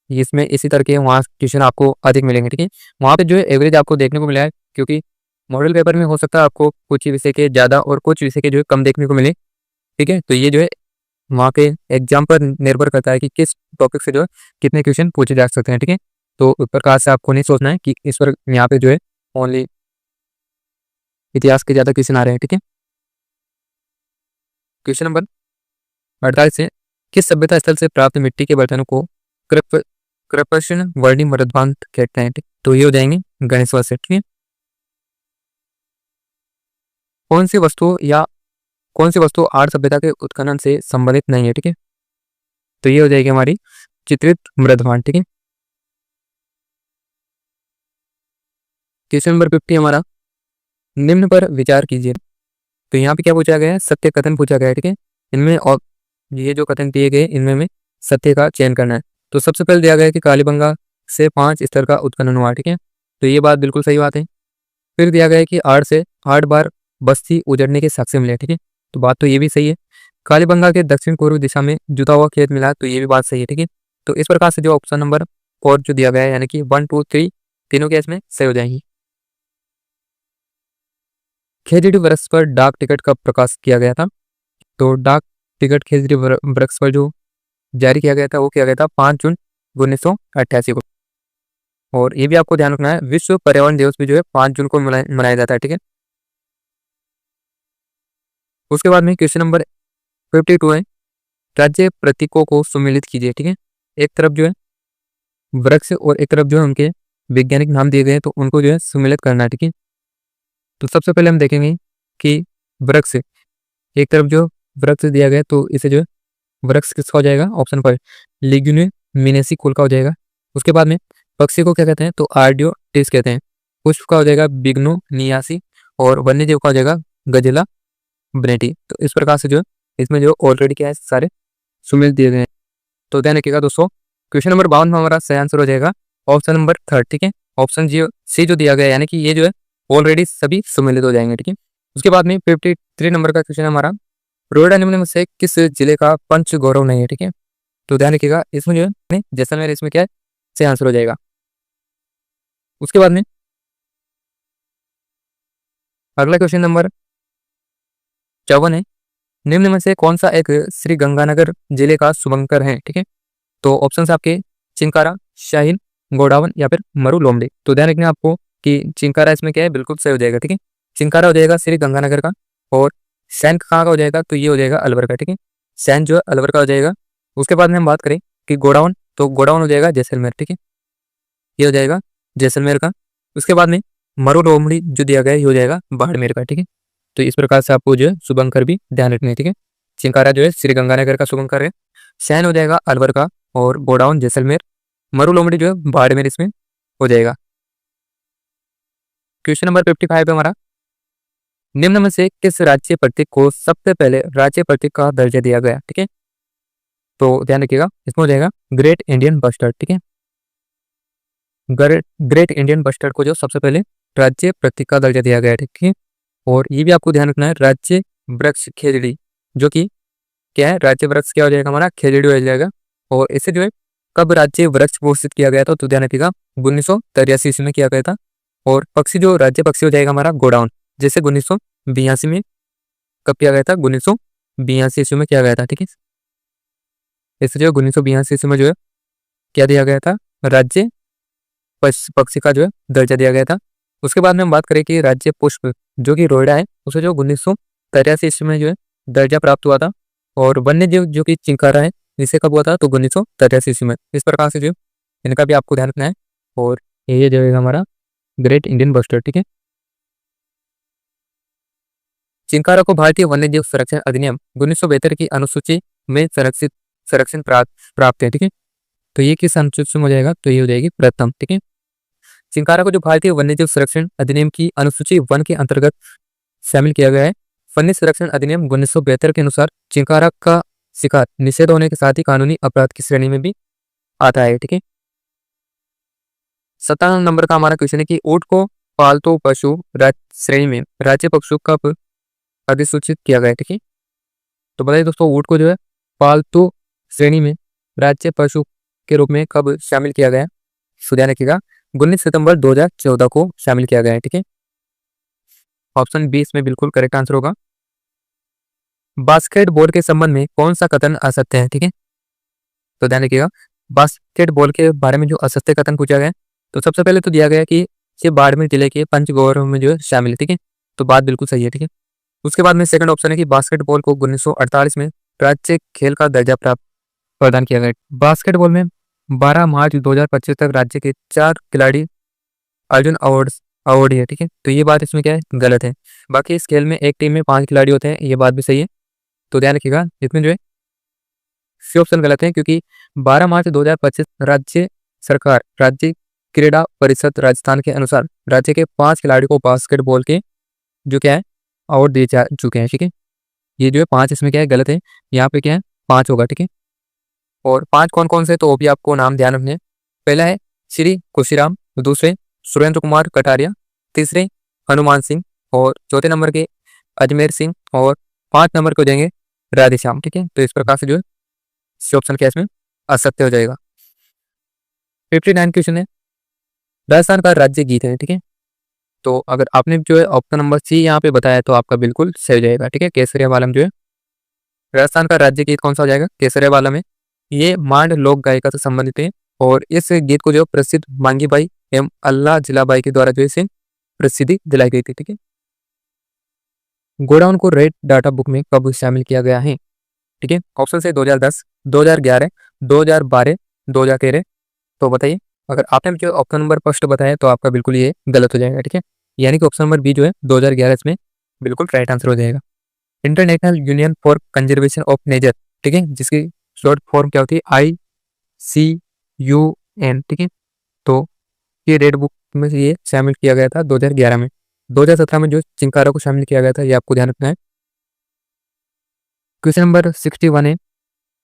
इसमें इसी तरह के वहाँ क्वेश्चन आपको अधिक मिलेंगे। ठीक है, वहाँ पे जो है एवरेज आपको देखने को मिला है, क्योंकि मॉडल पेपर में हो सकता है आपको कुछ विषय के ज़्यादा और कुछ विषय के जो है कम देखने को मिले। ठीक है, तो ये जो है वहाँ के एग्जाम पर निर्भर करता है कि किस टॉपिक से जो है कितने क्वेश्चन पूछे जा सकते हैं। ठीक है, तो इस प्रकार से आपको नहीं सोचना है कि इस पर यहाँ पे जो है ओनली इतिहास के ज़्यादा क्वेश्चन आ रहे हैं। ठीक है, क्वेश्चन नंबर 48 से, किस सभ्यता स्थल से प्राप्त मिट्टी के बर्तनों को कृपशन वर्णी मृदबांध कहते हैं? ठीक, तो ये हो जाएंगे गणेश से। ठीक है, कौन सी वस्तु या कौन सी वस्तु आर्य सभ्यता के उत्खनन से संबंधित नहीं है? ठीक है, तो ये हो जाएगी हमारी चित्रित मृदभांड। ठीक है, क्वेश्चन नंबर 50 हमारा, निम्न पर विचार कीजिए। तो यहाँ पे क्या पूछा गया है? सत्य कथन पूछा गया है। ठीक है, इनमें और ये जो कथन दिए गए इनमें में सत्य का चयन करना है। तो सबसे पहले दिया गया है कि कालीबंगा से 5 स्तर का उत्खनन हुआ। ठीक है, तो ये बात बिल्कुल सही बात है। फिर दिया गया है कि 8 से 8 बार बस्ती उजड़ने के साक्ष्य मिले। ठीक है, तो बात तो ये भी सही है। कालीबंगा के दक्षिण पूर्व दिशा में जुता हुआ खेत मिला, तो ये भी बात सही है। ठीक है, तो इस प्रकार से जो ऑप्शन नंबर 4 जो दिया गया है, यानी कि 1, 2, 3 तीनों के इसमें सही हो जाएंगी। खेजड़ी वृक्ष पर डाक टिकट कब प्रकाशित किया गया था? तो डाक टिकट खेजड़ी वृक्ष पर जो जारी किया गया था वो किया गया था 5 जून 1988 को। और ये भी आपको ध्यान रखना है, विश्व पर्यावरण दिवस भी जो है 5 जून को मनाया जाता है। ठीक है, उसके बाद में क्वेश्चन नंबर 52 है, राज्य प्रतीकों को सुमेलित कीजिए। ठीक है, एक तरफ जो है वृक्ष और एक तरफ जो है उनके वैज्ञानिक नाम दिए गए हैं, तो उनको जो है सुमेलित करना है। ठीक है, तो सबसे पहले हम देखेंगे कि वृक्ष, एक तरफ जो वृक्ष दिया गया तो इसे जो है वृक्ष किसका हो जाएगा? ऑप्शन पर लेग्यूमिनेसी कुल का हो जाएगा। उसके बाद में पक्षी को क्या कहते हैं? तो आर्डियोटिस कहते हैं। पुष्प का हो जाएगा बिग्नोनियासी, और वन्य जीव का हो जाएगा गजेला ब्रेटी। तो इस प्रकार से जो है इसमें जो ऑलरेडी क्या है सारे सुमेलित दिए गए हैं। तो ध्यान रखिएगा दोस्तों, क्वेश्चन नंबर 52 में हमारा सही आंसर हो जाएगा ऑप्शन नंबर 3। ठीक है, ऑप्शन जी सी जो दिया गया है, यानी कि ये जो है ऑलरेडी सभी सुमेलित हो जाएंगे। ठीक है, उसके बाद में 53 नंबर का क्वेश्चन है हमारा, रोहिड़ा निम्न में से किस जिले का पंच गौरव नहीं है? ठीक है, तो ध्यान रखिएगा इसमें जो है जैसलमेर, इसमें क्या है सही आंसर हो जाएगा। उसके बाद में अगला क्वेश्चन नंबर 54 है, निम्न में से कौन सा एक श्री गंगानगर जिले का शुभंकर है? ठीक है, तो ऑप्शन आपके चिंकारा, शाहीन, गोडावन या फिर मरु लोमड़ी। तो ध्यान रखना आपको कि चिंकारा इसमें क्या है बिल्कुल सही हो जाएगा। ठीक है, चिंकारा हो जाएगा श्री गंगानगर का, और सैन कहाँ का हो जाएगा? तो ये हो जाएगा अलवर का। ठीक है, सैन जो है अलवर का हो जाएगा। उसके बाद में हम बात करें कि गोडावन, तो गोडावन हो जाएगा जैसलमेर। ठीक है, ये हो जाएगा जैसलमेर का। उसके बाद में मरु लोमड़ी जो दिया गया है ये हो जाएगा बाड़मेर का। ठीक है, तो इस प्रकार से आपको जो है शुभंकर भी ध्यान रखना है। ठीक है, चिंकारा जो है श्री गंगानगर का शुभंकर है, सैन हो जाएगा अलवर का, और गोडाउन जैसलमेर, मरु लोमड़ी जो है बाड़मेर इसमें हो जाएगा। क्वेश्चन नंबर 55 है हमारा, निम्न में से किस राज्य प्रतीक को सबसे पहले राज्य प्रतीक का दर्जा दिया गया? ठीक है, तो ध्यान रखिएगा इसमें हो जाएगा ग्रेट इंडियन बस्टर्ड। ठीक है, ग्रेट इंडियन बस्टर्ड को जो सबसे पहले राज्य प्रतीक का दर्जा दिया गया है। ठीक है, और ये भी आपको ध्यान रखना है, राज्य वृक्ष खेजड़ी, जो कि क्या है राज्य वृक्ष क्या हो जाएगा हमारा? खेजड़ी हो जाएगा। और इसे जो है कब राज्य वृक्ष घोषित किया गया था? तो ध्यान रखिएगा 1983 ईस्वी में किया गया था। और पक्षी जो राज्य पक्षी हो जाएगा हमारा गोडाउन, जैसे 1982 में कब किया गया था? 1982 ईस्वी में किया गया था। ठीक है, इसे जो 1982 ईस्वी में जो है क्या दिया गया था? राज्य पक्षी का जो है दर्जा दिया गया था। उसके बाद में हम बात करें कि राज्य पुष्प जो कि रोहिड़ा है उसे जो 1983 ईस्वी में जो है दर्जा प्राप्त हुआ था। और वन्य जीव जो कि चिंकारा है इसे कब हुआ था? तो 1983 ईस्वी में। इस प्रकार से जो इनका भी आपको ध्यान रखना है। और ये जो है हमारा ग्रेट इंडियन बस्टर्ड। ठीक है, चिंकारा को भारतीय वन्य जीव संरक्षण अधिनियम 1972 की अनुसूची में संरक्षण प्राप्त है। ठीक है, तो ये किस अनुच्छेद में हो जाएगा, तो ये हो जाएगी प्रथम। ठीक है, चिंकारा को जो भारतीय वन्यजीव संरक्षण अधिनियम की अनुसूची 1 के अंतर्गत शामिल किया गया है। वन्य संरक्षण अधिनियम 1972 के अनुसार चिंकारा का शिकार निषेध होने के साथ ही कानूनी अपराध की श्रेणी में भी आता है। ठीक है, 57 नंबर का हमारा क्वेश्चन है कि ऊंट को पालतू पशु श्रेणी में राज्य पशु कब अधिसूचित किया गया है। ठीक है, तो बताइए दोस्तों, ऊंट को जो है पालतू श्रेणी में राज्य पशु के रूप में कब शामिल किया गया, ध्यान रखिएगा 19 सितंबर 2014 को शामिल किया गया है। ठीक है, ऑप्शन बी इसमें बिल्कुल करेक्ट आंसर होगा। बास्केटबॉल के संबंध में कौन सा कथन असत्य है। ठीक है, तो ध्यान रखिएगा, बास्केटबॉल के बारे में जो असत्य कथन पूछा गया है, तो सबसे पहले तो दिया गया कि ये बाड़मेर जिले के पंचगौर में जो है शामिल है। ठीक है, तो बात बिल्कुल सही है। ठीक है, उसके बाद में सेकंड ऑप्शन है कि बास्केटबॉल को 1948 में राज्य खेल का दर्जा प्रदान किया गया। बास्केटबॉल में 12 मार्च 2025 तक राज्य के 4 खिलाड़ी अर्जुन अवार्ड है। ठीक है, तो ये बात इसमें क्या है, गलत है। बाकी इस खेल में एक टीम में 5 खिलाड़ी होते हैं, ये बात भी सही है। तो ध्यान रखिएगा, इसमें जो है सी ऑप्शन गलत है, क्योंकि 12 मार्च 2025 राज्य सरकार राज्य क्रीड़ा परिषद राजस्थान के अनुसार राज्य के 5 खिलाड़ियों को बास्केटबॉल के जो क्या है अवार्ड दिए जा चुके हैं। ठीक है, ये जो है 5 इसमें क्या है गलत है, यहाँ पे क्या है 5 होगा। ठीक है, और 5 कौन कौन से, तो वो भी आपको नाम ध्यान रखने हैं। पहला है श्री खुशीराम, दूसरे सुरेंद्र कुमार कटारिया, तीसरे हनुमान सिंह, और चौथे नंबर के अजमेर सिंह, और 5 नंबर को देंगे राधेश्याम। ठीक है, तो इस प्रकार से जो है ऑप्शन क्या इसमें असत्य हो जाएगा। 59 क्वेश्चन है, राजस्थान का राज्य गीत है। ठीक है, तो अगर आपने जो है ऑप्शन नंबर सी यहाँ पे बताया तो आपका बिल्कुल सही हो जाएगा। ठीक है, केसरिया वाला में जो है राजस्थान का राज्य गीत कौन सा हो जाएगा, केसरिया वाला में। ये मांड लोक गायिका से संबंधित है, और इस गीत को जो प्रसिद्ध मांगी बाई एवं अल्लाह जिलाबाई के द्वारा जो इसे प्रसिद्धि दिलाई गई थी। ठीक है, गोडाउन को रेड डाटा बुक में कब शामिल किया गया है। ठीक है, ऑप्शन से 2010, 2011, 2012, 2013। तो बताइए, अगर आपने जो ऑप्शन नंबर फर्स्ट बताया तो आपका बिल्कुल ये गलत हो जाएगा। ठीक है, यानी कि ऑप्शन नंबर बी जो है 2011 इसमें बिल्कुल राइट आंसर हो जाएगा। International union for conservation of nature, ठीक है, जिसकी शॉर्ट फॉर्म क्या होती है, ICUN। ठीक है, तो ये रेड बुक में से ये शामिल किया गया था 2011 में। 2017 में जो चिंकारा को शामिल किया गया था, ये आपको ध्यान रखना है। क्वेश्चन नंबर 61 है,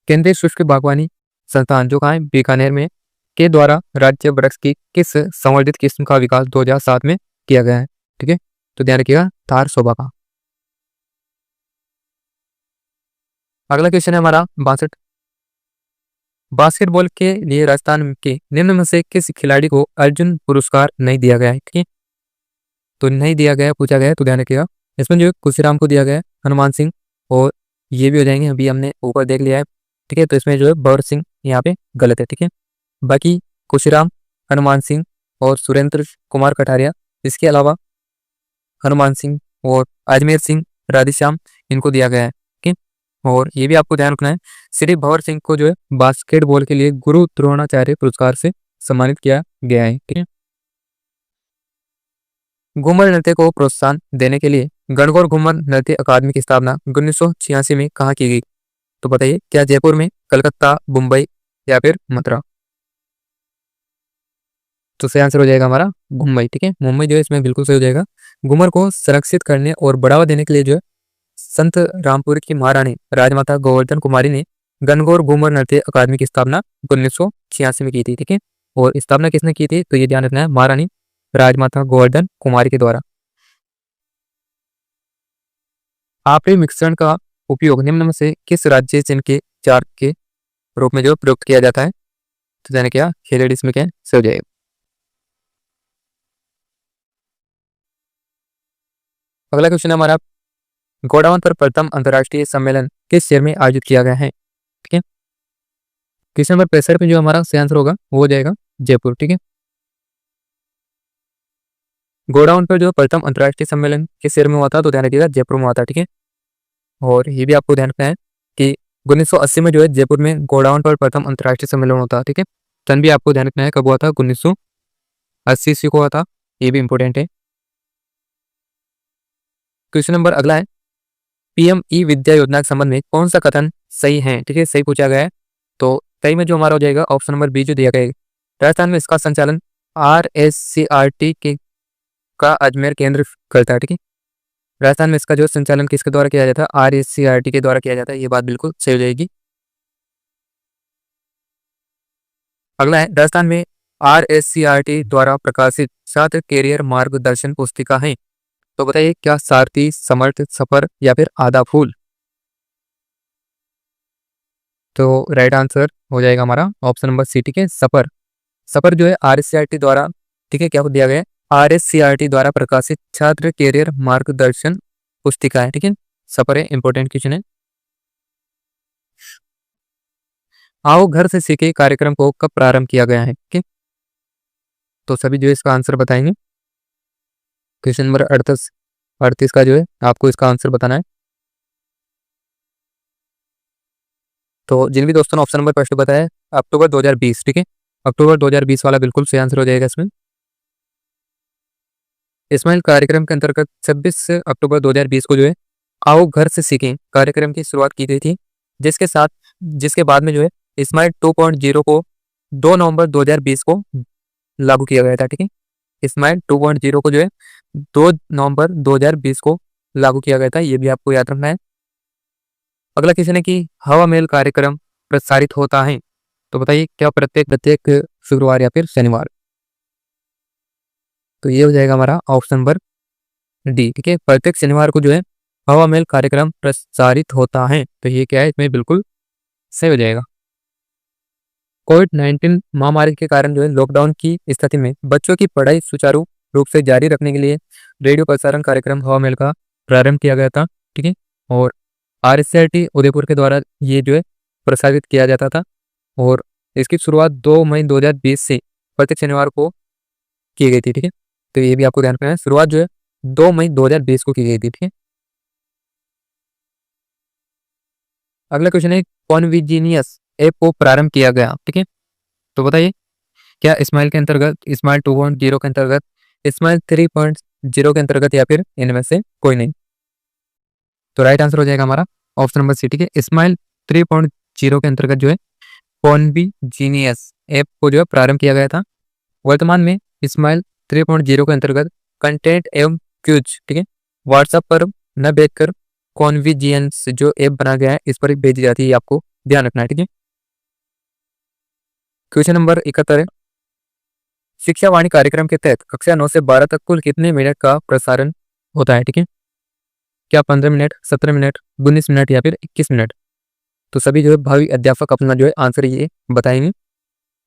केंद्रीय शुष्क बागवानी संस्थान जो कहाँ है, बीकानेर में, के द्वारा राज्य वृक्ष की किस संवर्धित किस्म का विकास 2007 में किया गया है। ठीक है, तो ध्यान रखिएगा थार शोभा का। अगला क्वेश्चन है हमारा 62, बास्केटबॉल के लिए राजस्थान के निम्न में से किस खिलाड़ी को अर्जुन पुरस्कार नहीं दिया गया है। ठीक है, तो नहीं दिया गया पूछा गया है, तो ध्यान रखिएगा इसमें जो खुशीराम को दिया गया है, हनुमान सिंह, और ये भी हो जाएंगे, अभी हमने ऊपर देख लिया है। ठीक है, तो इसमें जो है भवर सिंह यहाँ पे गलत है। ठीक है, बाकी खुशीराम, हनुमान सिंह और सुरेंद्र कुमार कटारिया, इसके अलावा हनुमान सिंह और अजमेर सिंह, राधेश्याम, इनको दिया गया है। ठीक है, और ये भी आपको ध्यान रखना है, श्री भवर सिंह को जो है बास्केटबॉल के लिए गुरु द्रोणाचार्य पुरस्कार से सम्मानित किया गया है। ठीक है, घूमर नृत्य को प्रोत्साहन देने के लिए गणगौर घूमर नृत्य अकादमी की स्थापना 1986 में कहाँ की गई। तो बताइए, क्या जयपुर में, कलकत्ता, मुंबई या फिर मथुरा। तो सही आंसर हो जाएगा हमारा मुंबई। ठीक है, मुंबई जो है इसमें बिल्कुल सही हो जाएगा। घूमर को संरक्षित करने और बढ़ावा देने के लिए जो है संत रामपुर की महारानी राजमाता गोवर्धन कुमारी ने गणगौर घूमर नृत्य अकादमी की स्थापना 1986 में की थी। ठीक है, और स्थापना किसने की थी, तो ये ध्यान रखना है, महारानी राजमाता गोवर्धन कुमारी के द्वारा। आपरे मिश्रण का उपयोग निम्न में से किस राज्य चिन्ह के चार्ट के रूप में जो प्रयुक्त किया जाता है। तो यानी क्या खेलेड इसमें क्या सही हो जाएगा। अगला क्वेश्चन है हमारा, गोडाउन पर प्रथम अंतर्राष्ट्रीय सम्मेलन किस शहर में आयोजित किया गया है। ठीक है, क्वेश्चन नंबर 65 में जो हमारा सही आंसर होगा वो हो जाएगा जयपुर। ठीक है, गोडाउन पर जो प्रथम अंतर्राष्ट्रीय सम्मेलन किस शहर में हुआ था, तो ध्यान रखिएगा जयपुर में हुआ था। ठीक है, और ये भी आपको ध्यान रखना है कि 1980 में जो है जयपुर में गोडाउन पर प्रथम अंतर्राष्ट्रीय सम्मेलन होता है। ठीक है, सन भी आपको ध्यान रखना है कब हुआ था, 1980 को हुआ था, ये भी इंपॉर्टेंट है। क्वेश्चन नंबर अगला है, PM ई विद्या योजना के संबंध में कौन सा कथन सही है। ठीक है, सही पूछा गया है, तो कई में जो हमारा हो जाएगा ऑप्शन नंबर बी जो दिया गया है। राजस्थान में इसका संचालन RSCRT के का अजमेर केंद्र करता है। ठीक है, राजस्थान में इसका जो संचालन किसके द्वारा किया जाता है? RSCRT के द्वारा किया जाता है। ये बात बिल्कुल सही हो जाएगी। अगला है, राजस्थान में RSCRT द्वारा प्रकाशित छात्र कैरियर मार्गदर्शन पुस्तिका है। तो बताइए क्या सारथी, समर्थ, सफर या फिर आधा फूल? तो राइट आंसर हो जाएगा हमारा ऑप्शन नंबर सी। ठीक है, सफर। सफर जो है RSCRT द्वारा, ठीक है, क्या दिया गया है? RSCRT द्वारा प्रकाशित छात्र कैरियर मार्गदर्शन पुस्तिका है। ठीक है, सफर है, इंपॉर्टेंट क्वेश्चन है। आओ घर से सीखे कार्यक्रम को कब प्रारंभ किया गया है? ठीक है, तो सभी जो है इसका आंसर बताएंगे। क्वेश्चन नंबर 38 का जो है आपको इसका आंसर बताना है। तो जिन भी दोस्तों ने ऑप्शन नंबर फर्स्ट बताया अक्टूबर 2020, ठीक है, अक्टूबर 2020 वाला बिल्कुल सही आंसर हो जाएगा इसमें। इस्माइल कार्यक्रम के अंतर्गत 26 अक्टूबर 2020 को जो है आओ घर से सीखें कार्यक्रम की शुरुआत की गई थी, जिसके बाद में जो है इस्माइल 2.0 को 2 नवंबर 2020 को लागू किया गया था। ठीक है, इस्माइल 2.0 को जो है 2 नवंबर 2020 को लागू किया गया था, ये भी आपको याद रखना है। अगला क्वेश्चन है कि हवा महल कार्यक्रम प्रसारित होता है, तो बताइए क्या प्रत्येक शुक्रवार या फिर शनिवार? तो ये हो जाएगा हमारा ऑप्शन नंबर डी। ठीक है, प्रत्येक शनिवार को जो है हवा महल कार्यक्रम प्रसारित होता है, तो ये क्या है, इसमें बिल्कुल सही हो जाएगा। कोविड-19 महामारी के कारण जो है लॉकडाउन की स्थिति में बच्चों की पढ़ाई सुचारू रूप से जारी रखने के लिए रेडियो प्रसारण कार्यक्रम हवा महल का प्रारंभ किया गया था। ठीक है, और RSCRT उदयपुर के द्वारा ये जो है प्रसारित किया जाता था, और इसकी शुरुआत 2 मई 2020 से प्रत्येक शनिवार को की गई थी। ठीक है, तो ये भी आपको ध्यान रखना है, शुरुआत जो है 2 मई 2020 को की गई थी। ठीक है, अगला क्वेश्चन है कॉन्विजिनियस ऐप को प्रारंभ किया गया। ठीक है, तो बताइए क्या इस्माइल के अंतर्गत, इस्माइल 2.0 के अंतर्गत, इस्माइल 3.0 के अंतर्गत या फिर इनमें से कोई नहीं? तो राइट आंसर हो जाएगा हमारा ऑप्शन नंबर सी। ठीक है, इस्माइल 3.0 के अंतर्गत जो है कॉन्विजिनियस ऐप को जो है प्रारंभ किया गया था। वर्तमान में इस्माइल 3.0 के अंतर्गत कंटेंट एवं क्यूज, ठीक है, व्हाट्सएप पर न भेजकर कॉन्विजियंस जो ऐप बना गया है इस पर भेजी जाती है, आपको ध्यान रखना है। ठीक है, क्वेश्चन नंबर 71 है, शिक्षा वाणी कार्यक्रम के तहत कक्षा 9 से 12 तक कुल कितने मिनट का प्रसारण होता है? ठीक है, क्या 15 मिनट, 17 मिनट, 19 मिनट या फिर 21 मिनट? तो सभी जो है भावी अध्यापक अपना जो है आंसर ये बताएंगे,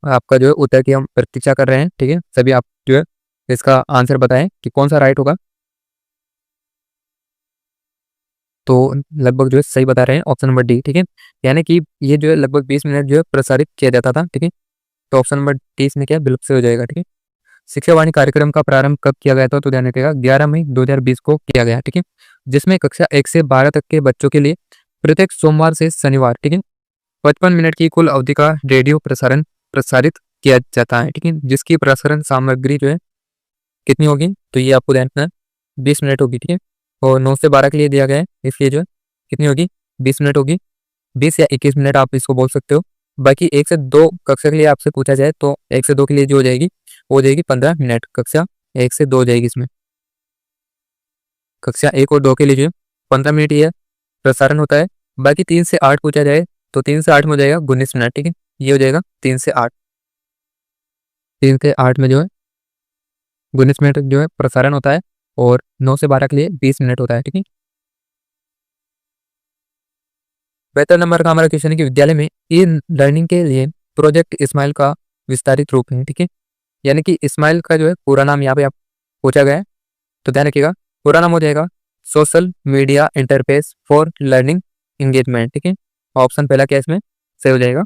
आपका जो है उत्तर की हम प्रतीक्षा कर रहे हैं। ठीक है, सभी आप जो है इसका आंसर बताएं कि कौन सा राइट होगा। तो लगभग जो है सही बता रहे हैं ऑप्शन नंबर डी। ठीक है, यानी कि ये जो है लगभग 20 मिनट जो है प्रसारित किया जाता था। ठीक है, तो ऑप्शन नंबर डी इसमें क्या बिल्कुल सही हो जाएगा। ठीक है, शिक्षा वाणी कार्यक्रम का प्रारंभ कब किया गया था? तो ध्यान रखिएगा 11 मई 2020 को किया गया। ठीक है, जिसमें कक्षा 1 से 12 तक के बच्चों के लिए प्रत्येक सोमवार से शनिवार, ठीक है, 55 मिनट की कुल अवधि का रेडियो प्रसारण प्रसारित किया जाता है। ठीक है, जिसकी प्रसारण सामग्री जो है कितनी होगी? तो ये आपको ध्यान रखना है 20 मिनट होगी। ठीक है, और 9 से 12 के लिए दिया गया है, इसलिए जो है कितनी होगी? 20 मिनट होगी, 20 या 21 मिनट आप इसको बोल सकते हो। बाकी 1 से 2 कक्षा के लिए आपसे पूछा जाए तो 1 से 2 के लिए जो हो जाएगी वो हो जाएगी 15 मिनट, कक्षा 1 से 2 हो जाएगी इसमें। कक्षा 1 और 2 के लिए जो है 15 मिनट ये प्रसारण होता है। बाकी 3 से 8 पूछा जाए तो 3 से 8 में हो जाएगा 19 मिनट। ठीक है, ये हो जाएगा 3 से 8, 3 से 8 में जो है 19 मिनट जो है प्रसारण होता है, और 9 से 12 के लिए 20 मिनट होता है। ठीक है, बेहतर नंबर का हमारा क्वेश्चन है कि विद्यालय में ई लर्निंग के लिए प्रोजेक्ट इस्माइल का विस्तारित रूप है। ठीक है, यानी कि इस्माइल का जो है पूरा नाम यहाँ पे आप पूछा गया है, तो ध्यान रखिएगा पूरा नाम हो जाएगा social media interface for learning engagement. ठीक है, ऑप्शन पहला क्या इसमें सही हो जाएगा,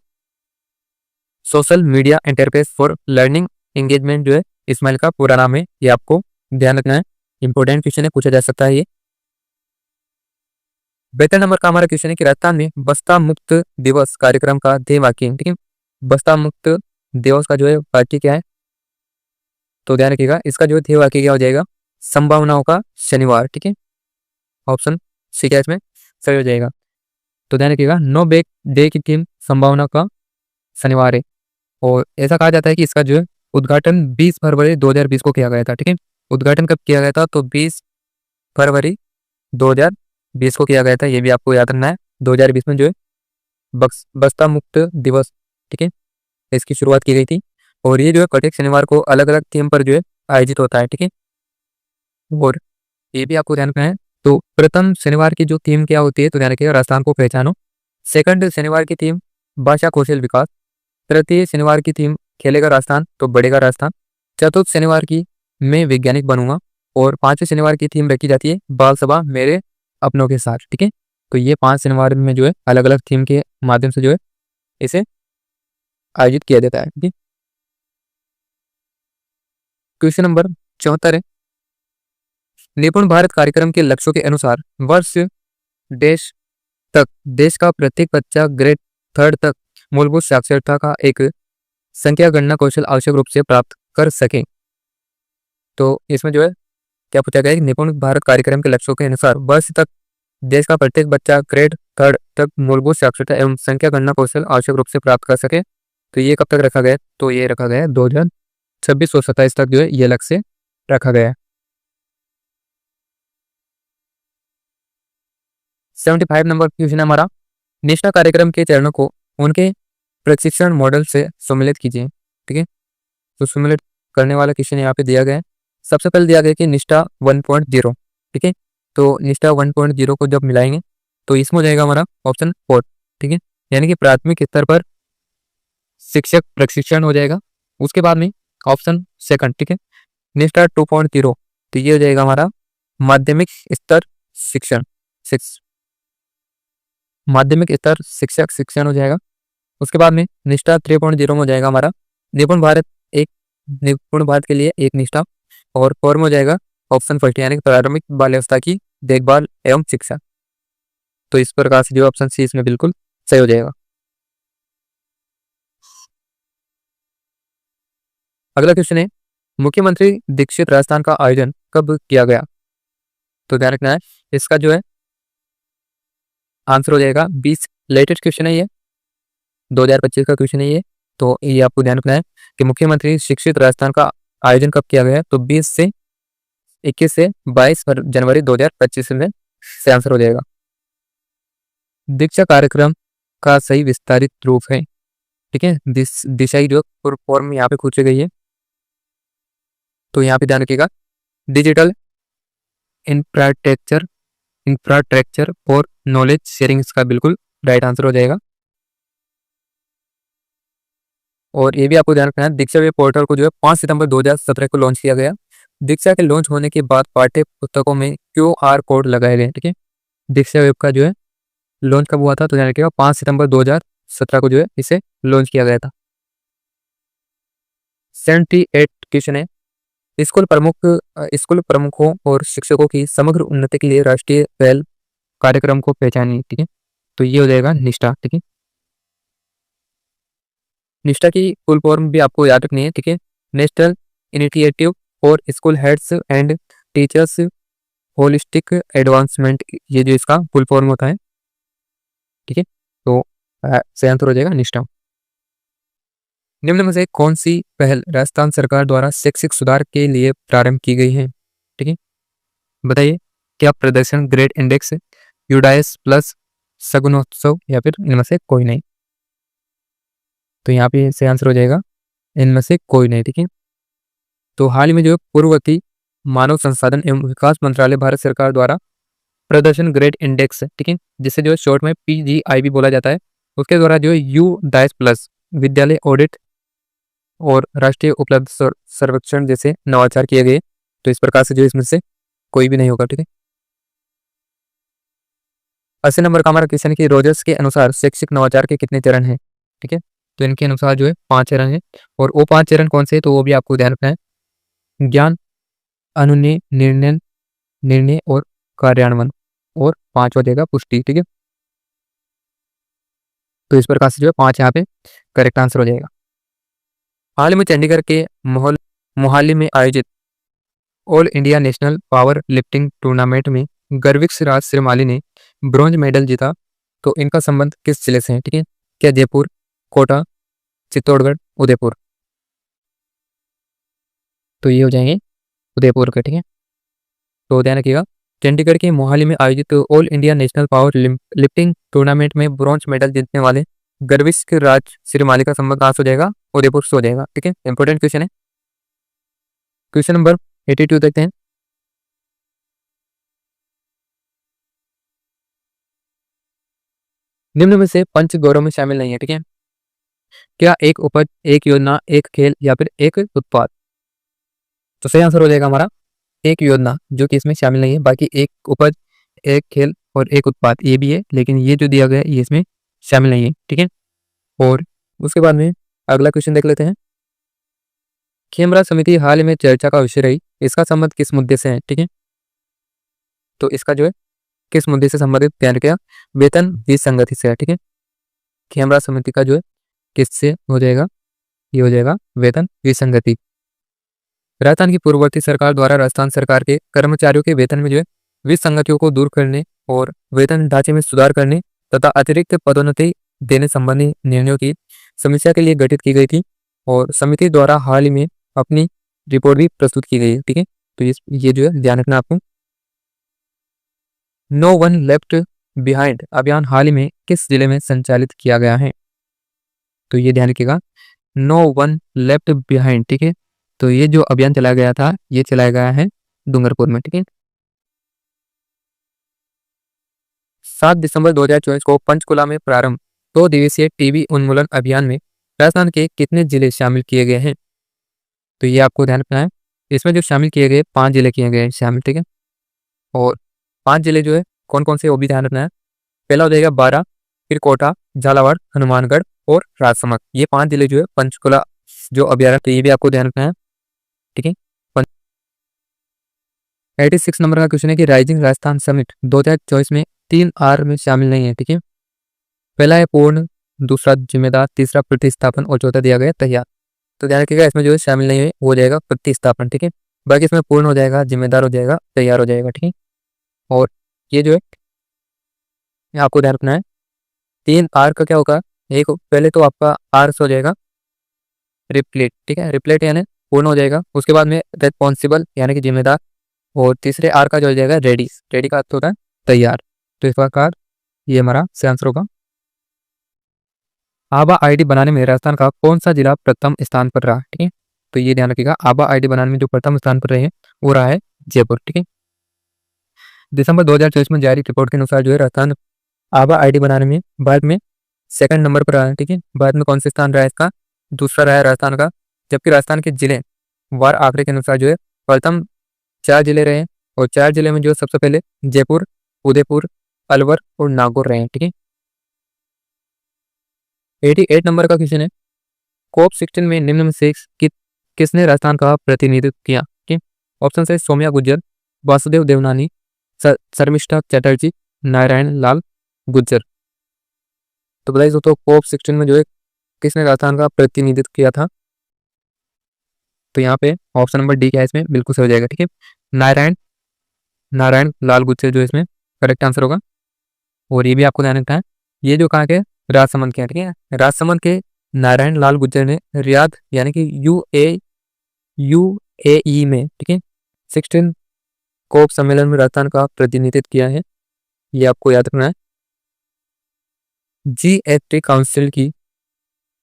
social media interface for learning engagement जो है इस्माइल का पूरा नाम है, ये आपको ध्यान रखना है, इंपॉर्टेंट क्वेश्चन है, पूछा जा सकता है ये। बेहतर नंबर का हमारा क्वेश्चन है कि राजस्थान में बस्ता मुक्त दिवस कार्यक्रम का ध्येय वाक्य, ठीक है, बस्ता मुक्त दिवस का जो है वाक्य क्या है? तो ध्यान रखिएगा इसका जो ध्येय वाक्य क्या हो जाएगा, संभावनाओं का शनिवार। ठीक है, ऑप्शन सी क्या इसमें सही हो जाएगा। तो ध्यान रखिएगा नो बैक डे की थीम संभावना का शनिवार है। और ऐसा कहा जाता है कि इसका जो है उद्घाटन 20 फरवरी 2020 को किया गया था। ठीक है, उद्घाटन कब किया गया था? तो 20 फरवरी 2020 को किया गया था। ये भी आपको याद रखना है। 2020 में जो है बस्ता मुक्त दिवस, ठीक है, इसकी शुरुआत की गई थी। और ये जो है प्रत्येक शनिवार को अलग अलग थीम पर जो है आयोजित होता है। ठीक है, और ये भी आपको ध्यान रखना है। तो प्रथम शनिवार की जो थीम क्या होती है, तो ध्यान रखिएगा, राजस्थान को पहचानो। सेकंड शनिवार की थीम भाषा कौशल विकास। तृतीय शनिवार की थीम खेलेगा राजस्थान तो बढ़ेगा राजस्थान। चतुर्थ शनिवार की मैं वैज्ञानिक बनूंगा। और पांचवें शनिवार की थीम रखी जाती है बाल सभा मेरे अपनों के साथ। ठीक है, तो ये 5 शनिवार में जो है अलग अलग थीम के माध्यम से जो है इसे आयोजित किया जाता है। ठीक है, क्वेश्चन नंबर 74 है, निपुण भारत कार्यक्रम के लक्ष्यों के अनुसार वर्ष देश तक देश का प्रत्येक बच्चा ग्रेड 3 तक मूलभूत साक्षरता का एक संख्या गणना कौशल आवश्यक रूप से प्राप्त कर सके। तो इसमें जो है क्या पूछा गया है कि निपुण भारत कार्यक्रम के लक्ष्यों के अनुसार वर्ष तक देश का प्रत्येक बच्चा ग्रेड 3 तक मूलभूत साक्षरता एवं संख्या गणना कौशल आवश्यक रूप से प्राप्त कर सके। तो ये कब तक रखा गया है? तो ये रखा गया है 2026 और 27 तक जो है ये लक्ष्य रखा गया है। 75 नंबर क्वेश्चन है हमारा, निष्ठा कार्यक्रम के चरणों को उनके प्रशिक्षण मॉडल से सम्मिलित कीजिए। ठीक है, तो सम्मिलित करने वाला क्वेश्चन यहाँ पे दिया गया है। सबसे पहले दिया गया कि निष्ठा 1.0। ठीक है, तो निष्ठा 1.0 को जब मिलाएंगे तो इसमें हो जाएगा हमारा ऑप्शन 4। ठीक है, यानी कि प्राथमिक स्तर पर शिक्षक प्रशिक्षण हो जाएगा। उसके बाद में ऑप्शन सेकंड, ठीक है, निष्ठा 2.0, तो ये हो जाएगा हमारा माध्यमिक स्तर शिक्षण, माध्यमिक स्तर शिक्षक शिक्षण हो जाएगा। उसके बाद में निष्ठा 3.0 में हो जाएगा हमारा निपुण भारत, एक निपुण भारत के लिए एक निष्ठा। और 4 में हो जाएगा ऑप्शन फर्स्ट, यानी कि प्रारंभिक बाल्यावस्था की देखभाल एवं शिक्षा। तो इस प्रकार से जो ऑप्शन सी इसमें बिल्कुल सही हो जाएगा। अगला क्वेश्चन है, मुख्यमंत्री दीक्षित राजस्थान का आयोजन कब किया गया? तो ध्यान रखना है, इसका जो है आंसर हो जाएगा 20। लेटेस्ट क्वेश्चन है ये, 2025 का क्वेश्चन है ये। तो ये आपको ध्यान रखना है कि मुख्यमंत्री शिक्षित राजस्थान का आयोजन कब किया गया है? तो 21 से 22 जनवरी 2025 में से आंसर हो जाएगा। दीक्षा कार्यक्रम का सही विस्तारित रूप है, ठीक है, दिशा जो फॉर्म यहाँ पे पूछी गई है। तो यहाँ पे ध्यान रखिएगा, डिजिटल इंफ्रास्ट्रक्चर और नॉलेज शेयरिंग इसका बिल्कुल राइट आंसर हो जाएगा। और ये भी आपको ध्यान रखना है, दीक्षा वेब पोर्टल को जो है 5 सितंबर 2017 को लॉन्च किया गया। दीक्षा के लॉन्च होने के बाद पाठ्य पुस्तकों में QR कोड लगाए गए। ठीक है, दीक्षा वेब का जो है लॉन्च कब हुआ था? तो ध्यान रखिएगा 5 सितंबर 2017 को जो है इसे लॉन्च किया गया था। 78 क्वेश्चन है, स्कूल प्रमुखों और शिक्षकों की समग्र उन्नति के लिए राष्ट्रीय पहल कार्यक्रम को पहचानिए। ठीक है, तो ये हो जाएगा निष्ठा। ठीक है, निष्ठा की फुल फॉर्म भी आपको याद रखनी है। ठीक है, national initiative for school heads and teachers holistic advancement, ये जो इसका फुल फॉर्म होता है। ठीक है, तो सही आंसर हो जाएगा निष्ठा। निम्न में से कौन सी पहल राजस्थान सरकार द्वारा शैक्षिक सुधार के लिए प्रारंभ की गई है? ठीक है, बताइए, क्या प्रदर्शन ग्रेड इंडेक्स, यूडाइस प्लस, सगुनोत्सव, या फिर इनमें से कोई नहीं? तो यहाँ पे सही आंसर हो जाएगा इनमें से कोई नहीं। ठीक है, तो हाल ही में जो है पूर्ववर्ती मानव संसाधन एवं विकास मंत्रालय भारत सरकार द्वारा प्रदर्शन ग्रेड इंडेक्स, ठीक है, जिसे जो है शॉर्ट में PGI भी बोला जाता है, उसके द्वारा जो है यूडाइस प्लस, विद्यालय ऑडिट और राष्ट्रीय उपलब्ध सर्वेक्षण जैसे नवाचार किए गए। तो इस प्रकार से जो इसमें से कोई भी नहीं होगा। ठीक है, 80 नंबर का हमारा क्वेश्चन है कि रोजर्स के अनुसार शैक्षिक नवाचार के कितने चरण हैं? ठीक है, तो इनके अनुसार जो है 5 चरण है। और वो 5 चरण कौन से है? तो वो भी आपको ध्यान रखना है, ज्ञान, अनुनय, निर्णय और कार्यान्वयन, और 5 हो जाएगा पुष्टि। ठीक है, तो इस प्रकार से जो है 5 यहाँ पे करेक्ट आंसर हो जाएगा। हाल में चंडीगढ़ के मोहाली में आयोजित all India national power lifting tournament में गर्विक्स राज श्रीमाली ने ब्रॉन्ज मेडल जीता। तो इनका संबंध किस जिले से है? ठीक है, क्या जयपुर, कोटा, चित्तौड़गढ़, उदयपुर। तो ये हो जाएंगे उदयपुर के, ठीक है। तो ध्यान रखिएगा, चंडीगढ़ के मोहाली में आयोजित all India national power lifting tournament में ब्रॉन्ज मेडल जीतने वाले गर्विष्ठ राज श्री मालिका संबंध कहाँ से हो जाएगा, उदयपुर से हो जाएगा, ठीक है। इंपॉर्टेंट क्वेश्चन है। क्वेश्चन नंबर 82 देखते हैं। निम्न में से पंच गौरव में शामिल नहीं है, ठीक है। क्या एक उपज, एक योजना, एक खेल या फिर एक उत्पाद? तो सही आंसर हो जाएगा हमारा एक योजना, जो कि इसमें शामिल नहीं है। बाकी एक उपज, एक खेल और एक उत्पाद ये भी है, लेकिन ये जो दिया गया है ये इसमें शामिल नहीं है, ठीक है। और उसके बाद में अगला क्वेश्चन देख लेते हैं। खेमरा समिति हाल ही में चर्चा का विषय रही, इसका संबंध किस मुद्दे से है, ठीक है। तो इसका जो है किस मुद्दे से संबंधित ध्यान रखिएगा, वेतन विसंगति से है, ठीक है। खेमरा समिति का जो है किससे हो जाएगा, ये हो जाएगा वेतन विसंगति। राजस्थान की पूर्ववर्ती सरकार द्वारा राजस्थान सरकार के कर्मचारियों के वेतन में जो है विसंगतियों को दूर करने और वेतन ढांचे में सुधार करने तथा अतिरिक्त पदोन्नति देने संबंधी निर्णयों की समीक्षा के लिए गठित की गई थी और समिति द्वारा हाल ही में अपनी रिपोर्ट भी प्रस्तुत की गई है, ठीक है। तो ये जो है ध्यान रखना आपको। नो वन लेफ्ट बिहाइंड अभियान हाल ही में किस जिले में संचालित किया गया है? तो ये ध्यान रखिएगा, नो वन लेफ्ट बिहाइंड, ठीक है। तो ये जो अभियान चलाया गया था ये चलाया गया है डूंगरपुर में, ठीक है। 7 दिसंबर 2024 को पंचकुला में प्रारंभ 2 दिवसीय टीबी उन्मूलन अभियान में राजस्थान के कितने जिले शामिल किए गए हैं? तो ये आपको ध्यान रखना है। इसमें जो शामिल किए गए 5 जिले किए गए शामिल, ठीक है। और 5 जिले जो है कौन कौन से वो भी ध्यान रखना है। पहला हो जाएगा बारा, फिर कोटा, झालावाड़, हनुमानगढ़ और राजसमंद। ये 5 जिले जो है पंचकुला जो अभ्यारण्य, तो ये भी आपको ध्यान रखना है, ठीक है। 86 नंबर का क्वेश्चन है कि राइजिंग राजस्थान समिट 2024 में 3 आर में शामिल नहीं है, ठीक है। पहला है पूर्ण, दूसरा जिम्मेदार, तीसरा प्रतिस्थापन और चौथा दिया गया तैयार। तो ध्यान रखिएगा इसमें जो है शामिल नहीं है वो हो जाएगा प्रतिस्थापन, ठीक है। बाकी इसमें पूर्ण हो जाएगा, जिम्मेदार हो जाएगा, तैयार हो जाएगा, ठीक है। और ये जो है आपको ध्यान रखना है 3 आर का क्या होगा, एक पहले तो आपका आर से हो जाएगा रिप्लेट, ठीक है। रिप्लेट यानी पूर्ण हो जाएगा, उसके बाद में रेस्पॉन्सिबल यानी कि जिम्मेदार, और तीसरे आर का जो हो जाएगा रेडी, रेडी का अर्थ होता है तैयार। तो इस प्रकार ये हमारा सही आंसर होगा। आभा आईडी बनाने में राजस्थान का कौन सा जिला प्रथम स्थान पर रहा, ठीक है। तो ये ध्यान रखिएगा, आभा आईडी बनाने में जो प्रथम स्थान पर रहे हैं वो रहा है जयपुर, ठीक है। दिसंबर 2024 में जारी रिपोर्ट के अनुसार जो है राजस्थान आभा आईडी बनाने में भारत में सेकंड नंबर पर रहा है, ठीक है। भारत में कौन से स्थान रहा है इसका, दूसरा रहा है राजस्थान का। जबकि राजस्थान के जिले वार आंकड़े के अनुसार जो है प्रथम 4 जिले रहे, और 4 जिले में जो सबसे पहले जयपुर, उदयपुर, अलवर और नागौर रहे हैं, ठीक है। 88 नंबर का क्वेश्चन है, कोप 16 में निम्न में से किसने राजस्थान का प्रतिनिधित्व किया, ठीक। ऑप्शन है सौम्या गुर्जर, वासुदेव देवनानी, शर्मिष्ठा चटर्जी, नारायण लाल गुर्जर। तो बताइए दोस्तों कोप 16 में जो है किसने राजस्थान का प्रतिनिधित्व किया था? तो यहाँ पे ऑप्शन नंबर डी क्या है इसमें बिल्कुल सही हो जाएगा, ठीक है। नारायण लाल गुर्जर जो इसमें करेक्ट आंसर होगा। और ये भी आपको ध्यान रखना है, ये जो कहाँ के राजसमंद के हैं, ठीक है। राजसमंद के नारायण लाल गुर्जर ने रियाद यानी कि यूएई में, ठीक है, 16 कोप सम्मेलन में राजस्थान का प्रतिनिधित्व किया है, ये आपको याद रखना है। जीएसटी काउंसिल की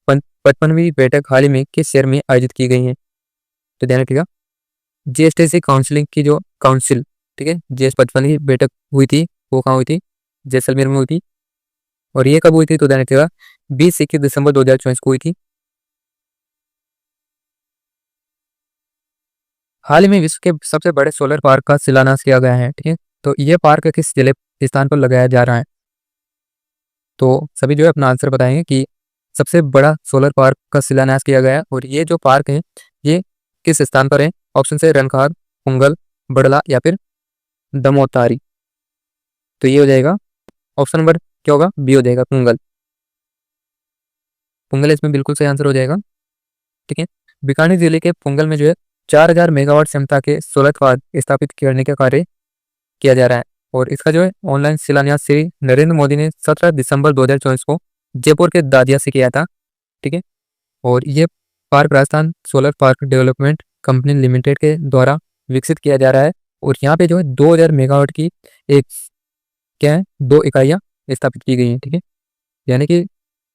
55वीं बैठक हाल ही में किस शहर में आयोजित की गई है? तो ध्यान रखिएगा, जीएसटी काउंसिलिंग की जो काउंसिल, ठीक है, जीएस 55 की बैठक हुई थी वो कहाँ हुई थी, जैसलमेर में हुई थी। और ये कब हुई थी? तो ध्यान रखिएगा 20-21 दिसंबर 2024 को हुई थी। हाल ही में विश्व के सबसे बड़े सोलर पार्क का शिलान्यास किया गया है, ठीक है। तो ये पार्क किस जिले स्थान पर लगाया जा रहा है? तो सभी जो है अपना आंसर बताएंगे कि सबसे बड़ा सोलर पार्क का शिलान्यास किया गया है, और ये जो पार्क है ये किस स्थान पर है? ऑप्शन से रनखार, पुंगल, बड़ला या फिर दमोतारी। तो ये हो जाएगा ऑप्शन नंबर क्या होगा, बी हो जाएगा, पुंगल। पुंगल इसमें बिल्कुल सही आंसर हो जाएगा, ठीक है। बीकानेर जिले के पुंगल में जो है 4000 मेगावाट क्षमता के सोलर पार्क स्थापित करने का कार्य किया जा रहा है, और इसका जो है ऑनलाइन शिलान्यास श्री नरेंद्र मोदी ने 17 दिसंबर 2024 को जयपुर के दादिया से किया था, ठीक है। और ये park Rajasthan solar park development company limited के द्वारा विकसित किया जा रहा है। और यहाँ पे जो है 2000 मेगावाट की एक क्या है 2 इकाइयाँ स्थापित की गई हैं। ठीक है, यानी कि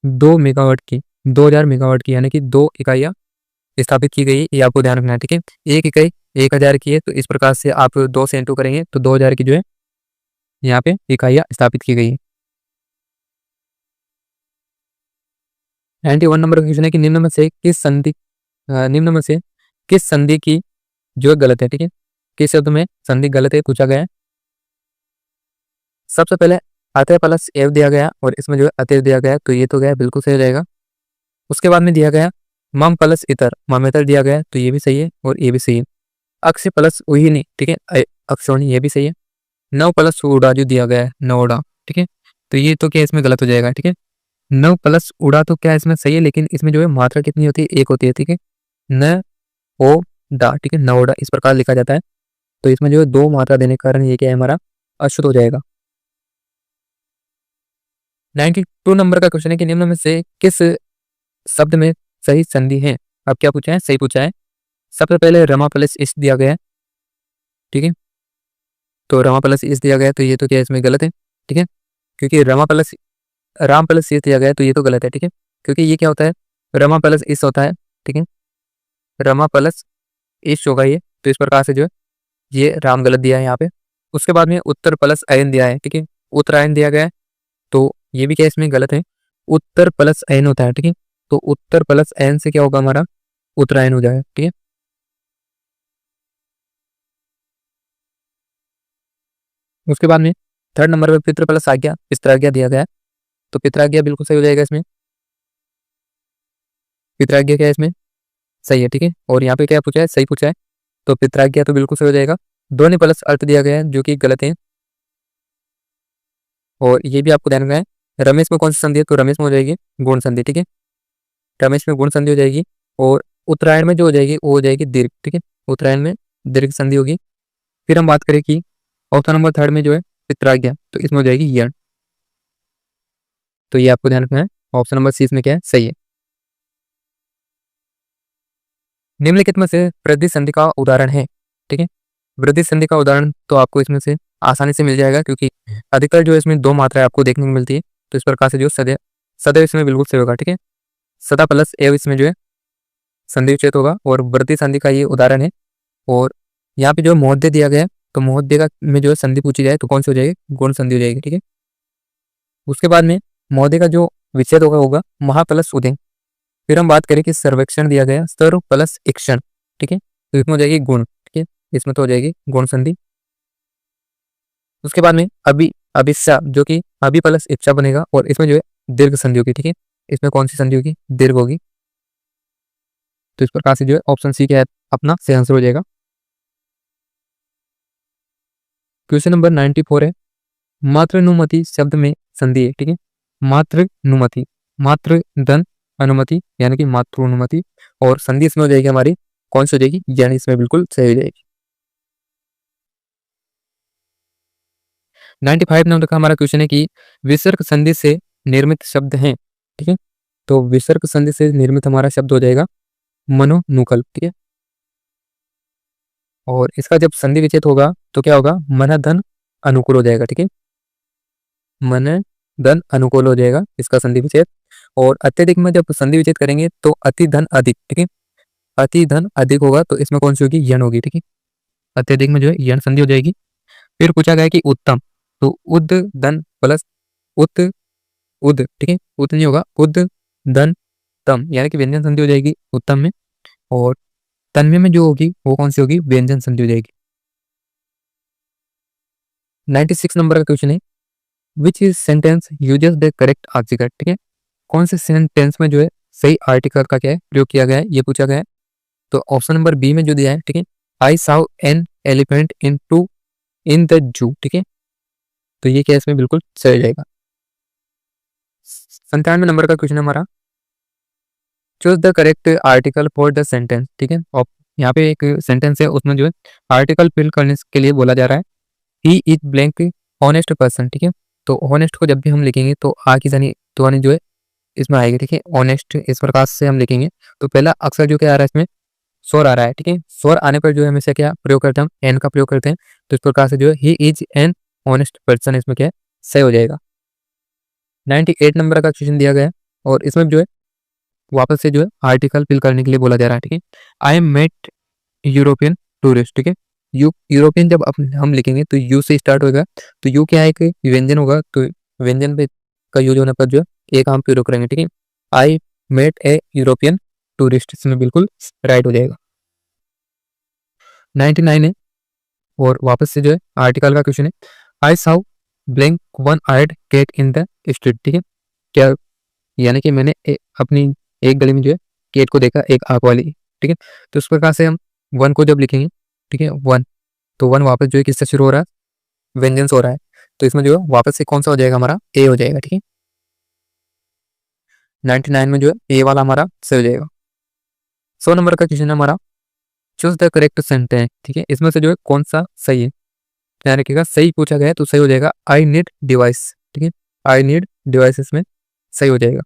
2 मेगावाट की 2000 मेगावाट की यानी कि 2 इकाइयाँ स्थापित की गई, ये आपको ध्यान रखना है। ठीक है, एक इकाई 1000 की है, तो इस प्रकार से आप 2 से इंटू करेंगे तो 2000 की जो है यहाँ पे इकाइयाँ स्थापित की गई है। 91 नंबर का क्वेश्चन है कि निम्न में से किस संधि की जो गलत है। ठीक है, किस शब्द में संधि गलत है पूछा गया है। सबसे पहले अतः प्लस एव दिया गया और इसमें जो है अतः दिया गया, तो ये तो गया बिल्कुल सही रहेगा। उसके बाद में दिया गया मम प्लस इतर ममेतर दिया गया, तो ये भी सही है और ये भी सही है। अक्ष प्लस उहिनी, ठीक है, अक्षोणी, ये भी सही है। नव प्लस उड़ा जो दिया गया है नवोड़ा, ठीक है, तो ये तो क्या इसमें गलत हो जाएगा। ठीक है, नव प्लस उड़ा तो क्या इसमें सही है, लेकिन इसमें जो है मात्रा कितनी होती है, एक होती है। ठीक है, न ओ डा, ठीक है, नवोडा इस प्रकार लिखा जाता है, तो इसमें जो है 2 मात्रा देने के कारण ये क्या है हमारा अशुद्ध हो जाएगा। 92 नंबर का क्वेश्चन है कि निम्न में से किस शब्द में सही संधि है। अब क्या पूछा है, सही पूछा है। सबसे पहले रमा प्लस इस दिया गया है। ठीक है, तो रमा प्लस इस दिया गया है, तो ये तो क्या इसमें गलत है। ठीक है, क्योंकि राम प्लस इस दिया गया है, तो ये तो गलत है। ठीक है, क्योंकि ये क्या होता है, रमा प्लस इस होता है। ठीक है, रमा प्लस इस होगा ये, तो इस प्रकार से जो है ये राम गलत दिया है यहाँ पे। उसके बाद में उत्तर प्लस अयन दिया है। ठीक है, उत्तरायण दिया गया है, तो ये भी क्या इसमें गलत है। उत्तर प्लस अयन होता है। ठीक है, तो उत्तर प्लस अयन से क्या होगा हमारा उत्तरायण हो जाएगा। ठीक है, उसके बाद में 3rd नंबर पे पितृ प्लस आज्ञा पितराज्ञा दिया गया है, तो पितराज्ञा बिल्कुल सही हो जाएगा इसमें। पितराज्ञा क्या है इसमें सही है। ठीक है, और यहाँ पे क्या पूछा है, सही पूछा है, तो पितराज्ञा तो बिल्कुल सही हो जाएगा। ध्वनि प्लस अर्थ दिया गया है जो कि गलत है, और ये भी आपको ध्यान रखना है। रमेश में कौन सी संधि है, तो रमेश में हो जाएगी गुण संधि। ठीक है, रमेश में गुण संधि हो जाएगी, और उत्तरायण में जो हो जाएगी वो हो जाएगी दीर्घ। ठीक है, उत्तरायण में दीर्घ संधि होगी। फिर हम बात करें कि ऑप्शन नंबर 3rd में जो है पितराज्ञा, तो इसमें हो जाएगी यण, तो ये आपको ध्यान रखना है। ऑप्शन नंबर सी इसमें क्या है सही है। निम्नलिखित में से वृद्धि संधि का उदाहरण है। ठीक है, वृद्धि संधि का उदाहरण तो आपको इसमें से आसानी से मिल जाएगा, क्योंकि अधिकतर जो इसमें 2 मात्राएं आपको देखने को मिलती है, तो इस प्रकार से जो सदैव सदैव इसमें बिल्कुल सही होगा। ठीक है, सदा प्लस एव इसमें जो है संधि विच्छेद होगा, और वृद्धि संधि का ये उदाहरण है। और यहाँ पे जो महोदय दिया गया है, तो महोदय का में जो है संधि पूछी जाए तो कौन सी हो जाएगी, गुण संधि हो जाएगी। ठीक है, उसके बाद में महोदय का जो विच्छेद होगा महा प्लस उदय। फिर हम बात करें कि सर्वेक्षण दिया गया सर्व प्लस इक्षण। ठीक है, तो इसमें हो जाएगी गुण। ठीक है, इसमें तो हो जाएगी गुण संधि। उसके बाद में अभिस्सा जो कि अभि प्लस इच्छा बनेगा, और इसमें जो है दीर्घ संधि होगी। ठीक है, इसमें कौन सी संधि होगी, दीर्घ होगी, तो इस प्रकार से जो है ऑप्शन सी क्या है अपना सही आंसर हो जाएगा। क्वेश्चन नंबर 94 है मातृनुमति शब्द में संधि है। ठीक है, मातृनुमति, मातृ धन अनुमति यानी कि मातृनुमति, और संधि इसमें हो जाएगी हमारी कौन सी हो जाएगी, यानी इसमें बिल्कुल सही हो जाएगी। 95 नंबर का हमारा क्वेश्चन है कि विसर्ग संधि से निर्मित शब्द हैं। ठीक है, तो विसर्ग संधि से निर्मित हमारा शब्द हो जाएगा मनोनुकल्प। ठीक है, और इसका जब संधि विच्छेद होगा तो क्या होगा, मन धन अनुकूल हो जाएगा। ठीक है, मन धन अनुकूल हो जाएगा इसका संधि विच्छेद। और अत्यधिक में जब संधि विच्छेद करेंगे तो अति धन अधिक। ठीक है, अति धन अधिक होगा, तो इसमें कौन सी होगी, यण होगी। ठीक है, अत्यधिक में जो है यण संधि हो जाएगी। फिर पूछा गया कि उत्तम, तो उद धन प्लस उत उद। ठीक है, उत नहीं होगा, उद धन तम, यानी कि व्यंजन संधि हो जाएगी उत्तम में, और तन्मय में जो होगी वो कौन सी होगी, व्यंजन संधि हो जाएगी। 96 नंबर का क्वेश्चन है which is sentence uses the correct article. ठीक है, कौन से सेंटेंस में जो है सही आर्टिकल का क्या है प्रयोग किया गया है, ये पूछा गया है। तो ऑप्शन नंबर बी में जो दिया है, ठीक है, आई साउ an elephant in the zoo. ठीक है, तो ये क्या इसमें बिल्कुल सही हो जाएगा। 97 नंबर का क्वेश्चन हमारा choose the correct article for the sentence. ठीक है, और यहाँ पे एक सेंटेंस है उसमें जो है आर्टिकल फिल करने के लिए बोला जा रहा है he is blank honest person. ठीक है, तो ऑनेस्ट को जब भी हम लिखेंगे तो आ की ध्वनि जो है इसमें आएगी, ठीक है। ऑनेस्ट इस प्रकार से हम लिखेंगे। तो पहला अक्षर जो क्या आ रहा है इसमें, स्वर आ रहा है, ठीक है। स्वर आने पर जो है हमेशा क्या प्रयोग करते हैं हम, एन का प्रयोग करते हैं। तो इस प्रकार से जो है he is an honest person, इसमें क्या है सही हो जाएगा। 98 नंबर का क्वेश्चन दिया गया है और इसमें जो है वापस से जो है आर्टिकल फिल करने के लिए बोला जा रहा है, ठीक है। आई मेट यूरोपियन टूरिस्ट, ठीक है। यूरोपियन जब हम लिखेंगे तो यू से स्टार्ट होगा। तो यू क्या है कि व्यंजन होगा, तो व्यंजन पे का यूज होने पर जो है एक हम प्रयोग करेंगे, ठीक है। I met a European tourist, इसमें बिल्कुल राइट हो जाएगा। 99 है और वापस से जो है आर्टिकल का क्वेश्चन है। I saw black one eyed cat in the street, ठीक है। क्या यानी कि मैंने अपनी एक गली में जो है कैट को देखा, एक आंख वाली, ठीक है। तो इस प्रकार से हम वन को जब लिखेंगे, ठीक है, वन, तो वन वापस जो है किससे शुरू हो रहा है, व्यंजन से हो रहा है। तो इसमें जो है वापस से कौन सा हो जाएगा हमारा, ए हो जाएगा, ठीक है। 99 में जो है ए वाला हमारा सही हो जाएगा। 100 नंबर का क्वेश्चन है हमारा, चूज द करेक्ट सेंटेंस, ठीक है। इसमें से जो है कौन सा सही है, ध्यान रखिएगा। सही पूछा गया है तो सही हो जाएगा आई नीड डिवाइस, ठीक है। आई नीड डिवाइस इसमें सही हो जाएगा।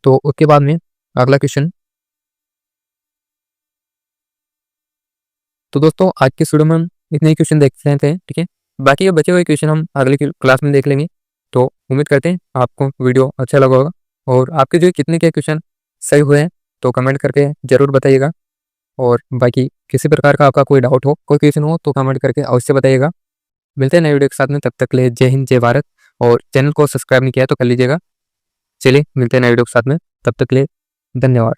तो उसके बाद में अगला क्वेश्चन। तो दोस्तों आज के वीडियो में हम इतने ही क्वेश्चन देख लेते हैं, ठीक है। बाकी ये बचे हुए क्वेश्चन हम अगले क्लास में देख लेंगे। तो उम्मीद करते हैं आपको वीडियो अच्छा लगा होगा और आपके जो कितने के क्वेश्चन सही हुए हैं तो कमेंट करके ज़रूर बताइएगा। और बाकी किसी प्रकार का आपका कोई डाउट हो, कोई क्वेश्चन हो तो कमेंट करके अवश्य बताइएगा। मिलते हैं नए वीडियो के साथ में, तब तक के लिए जय हिंद, जय भारत। और चैनल को सब्सक्राइब नहीं किया तो कर लीजिएगा। चलिए मिलते हैं नए वीडियो के साथ में, तब तक के लिए धन्यवाद।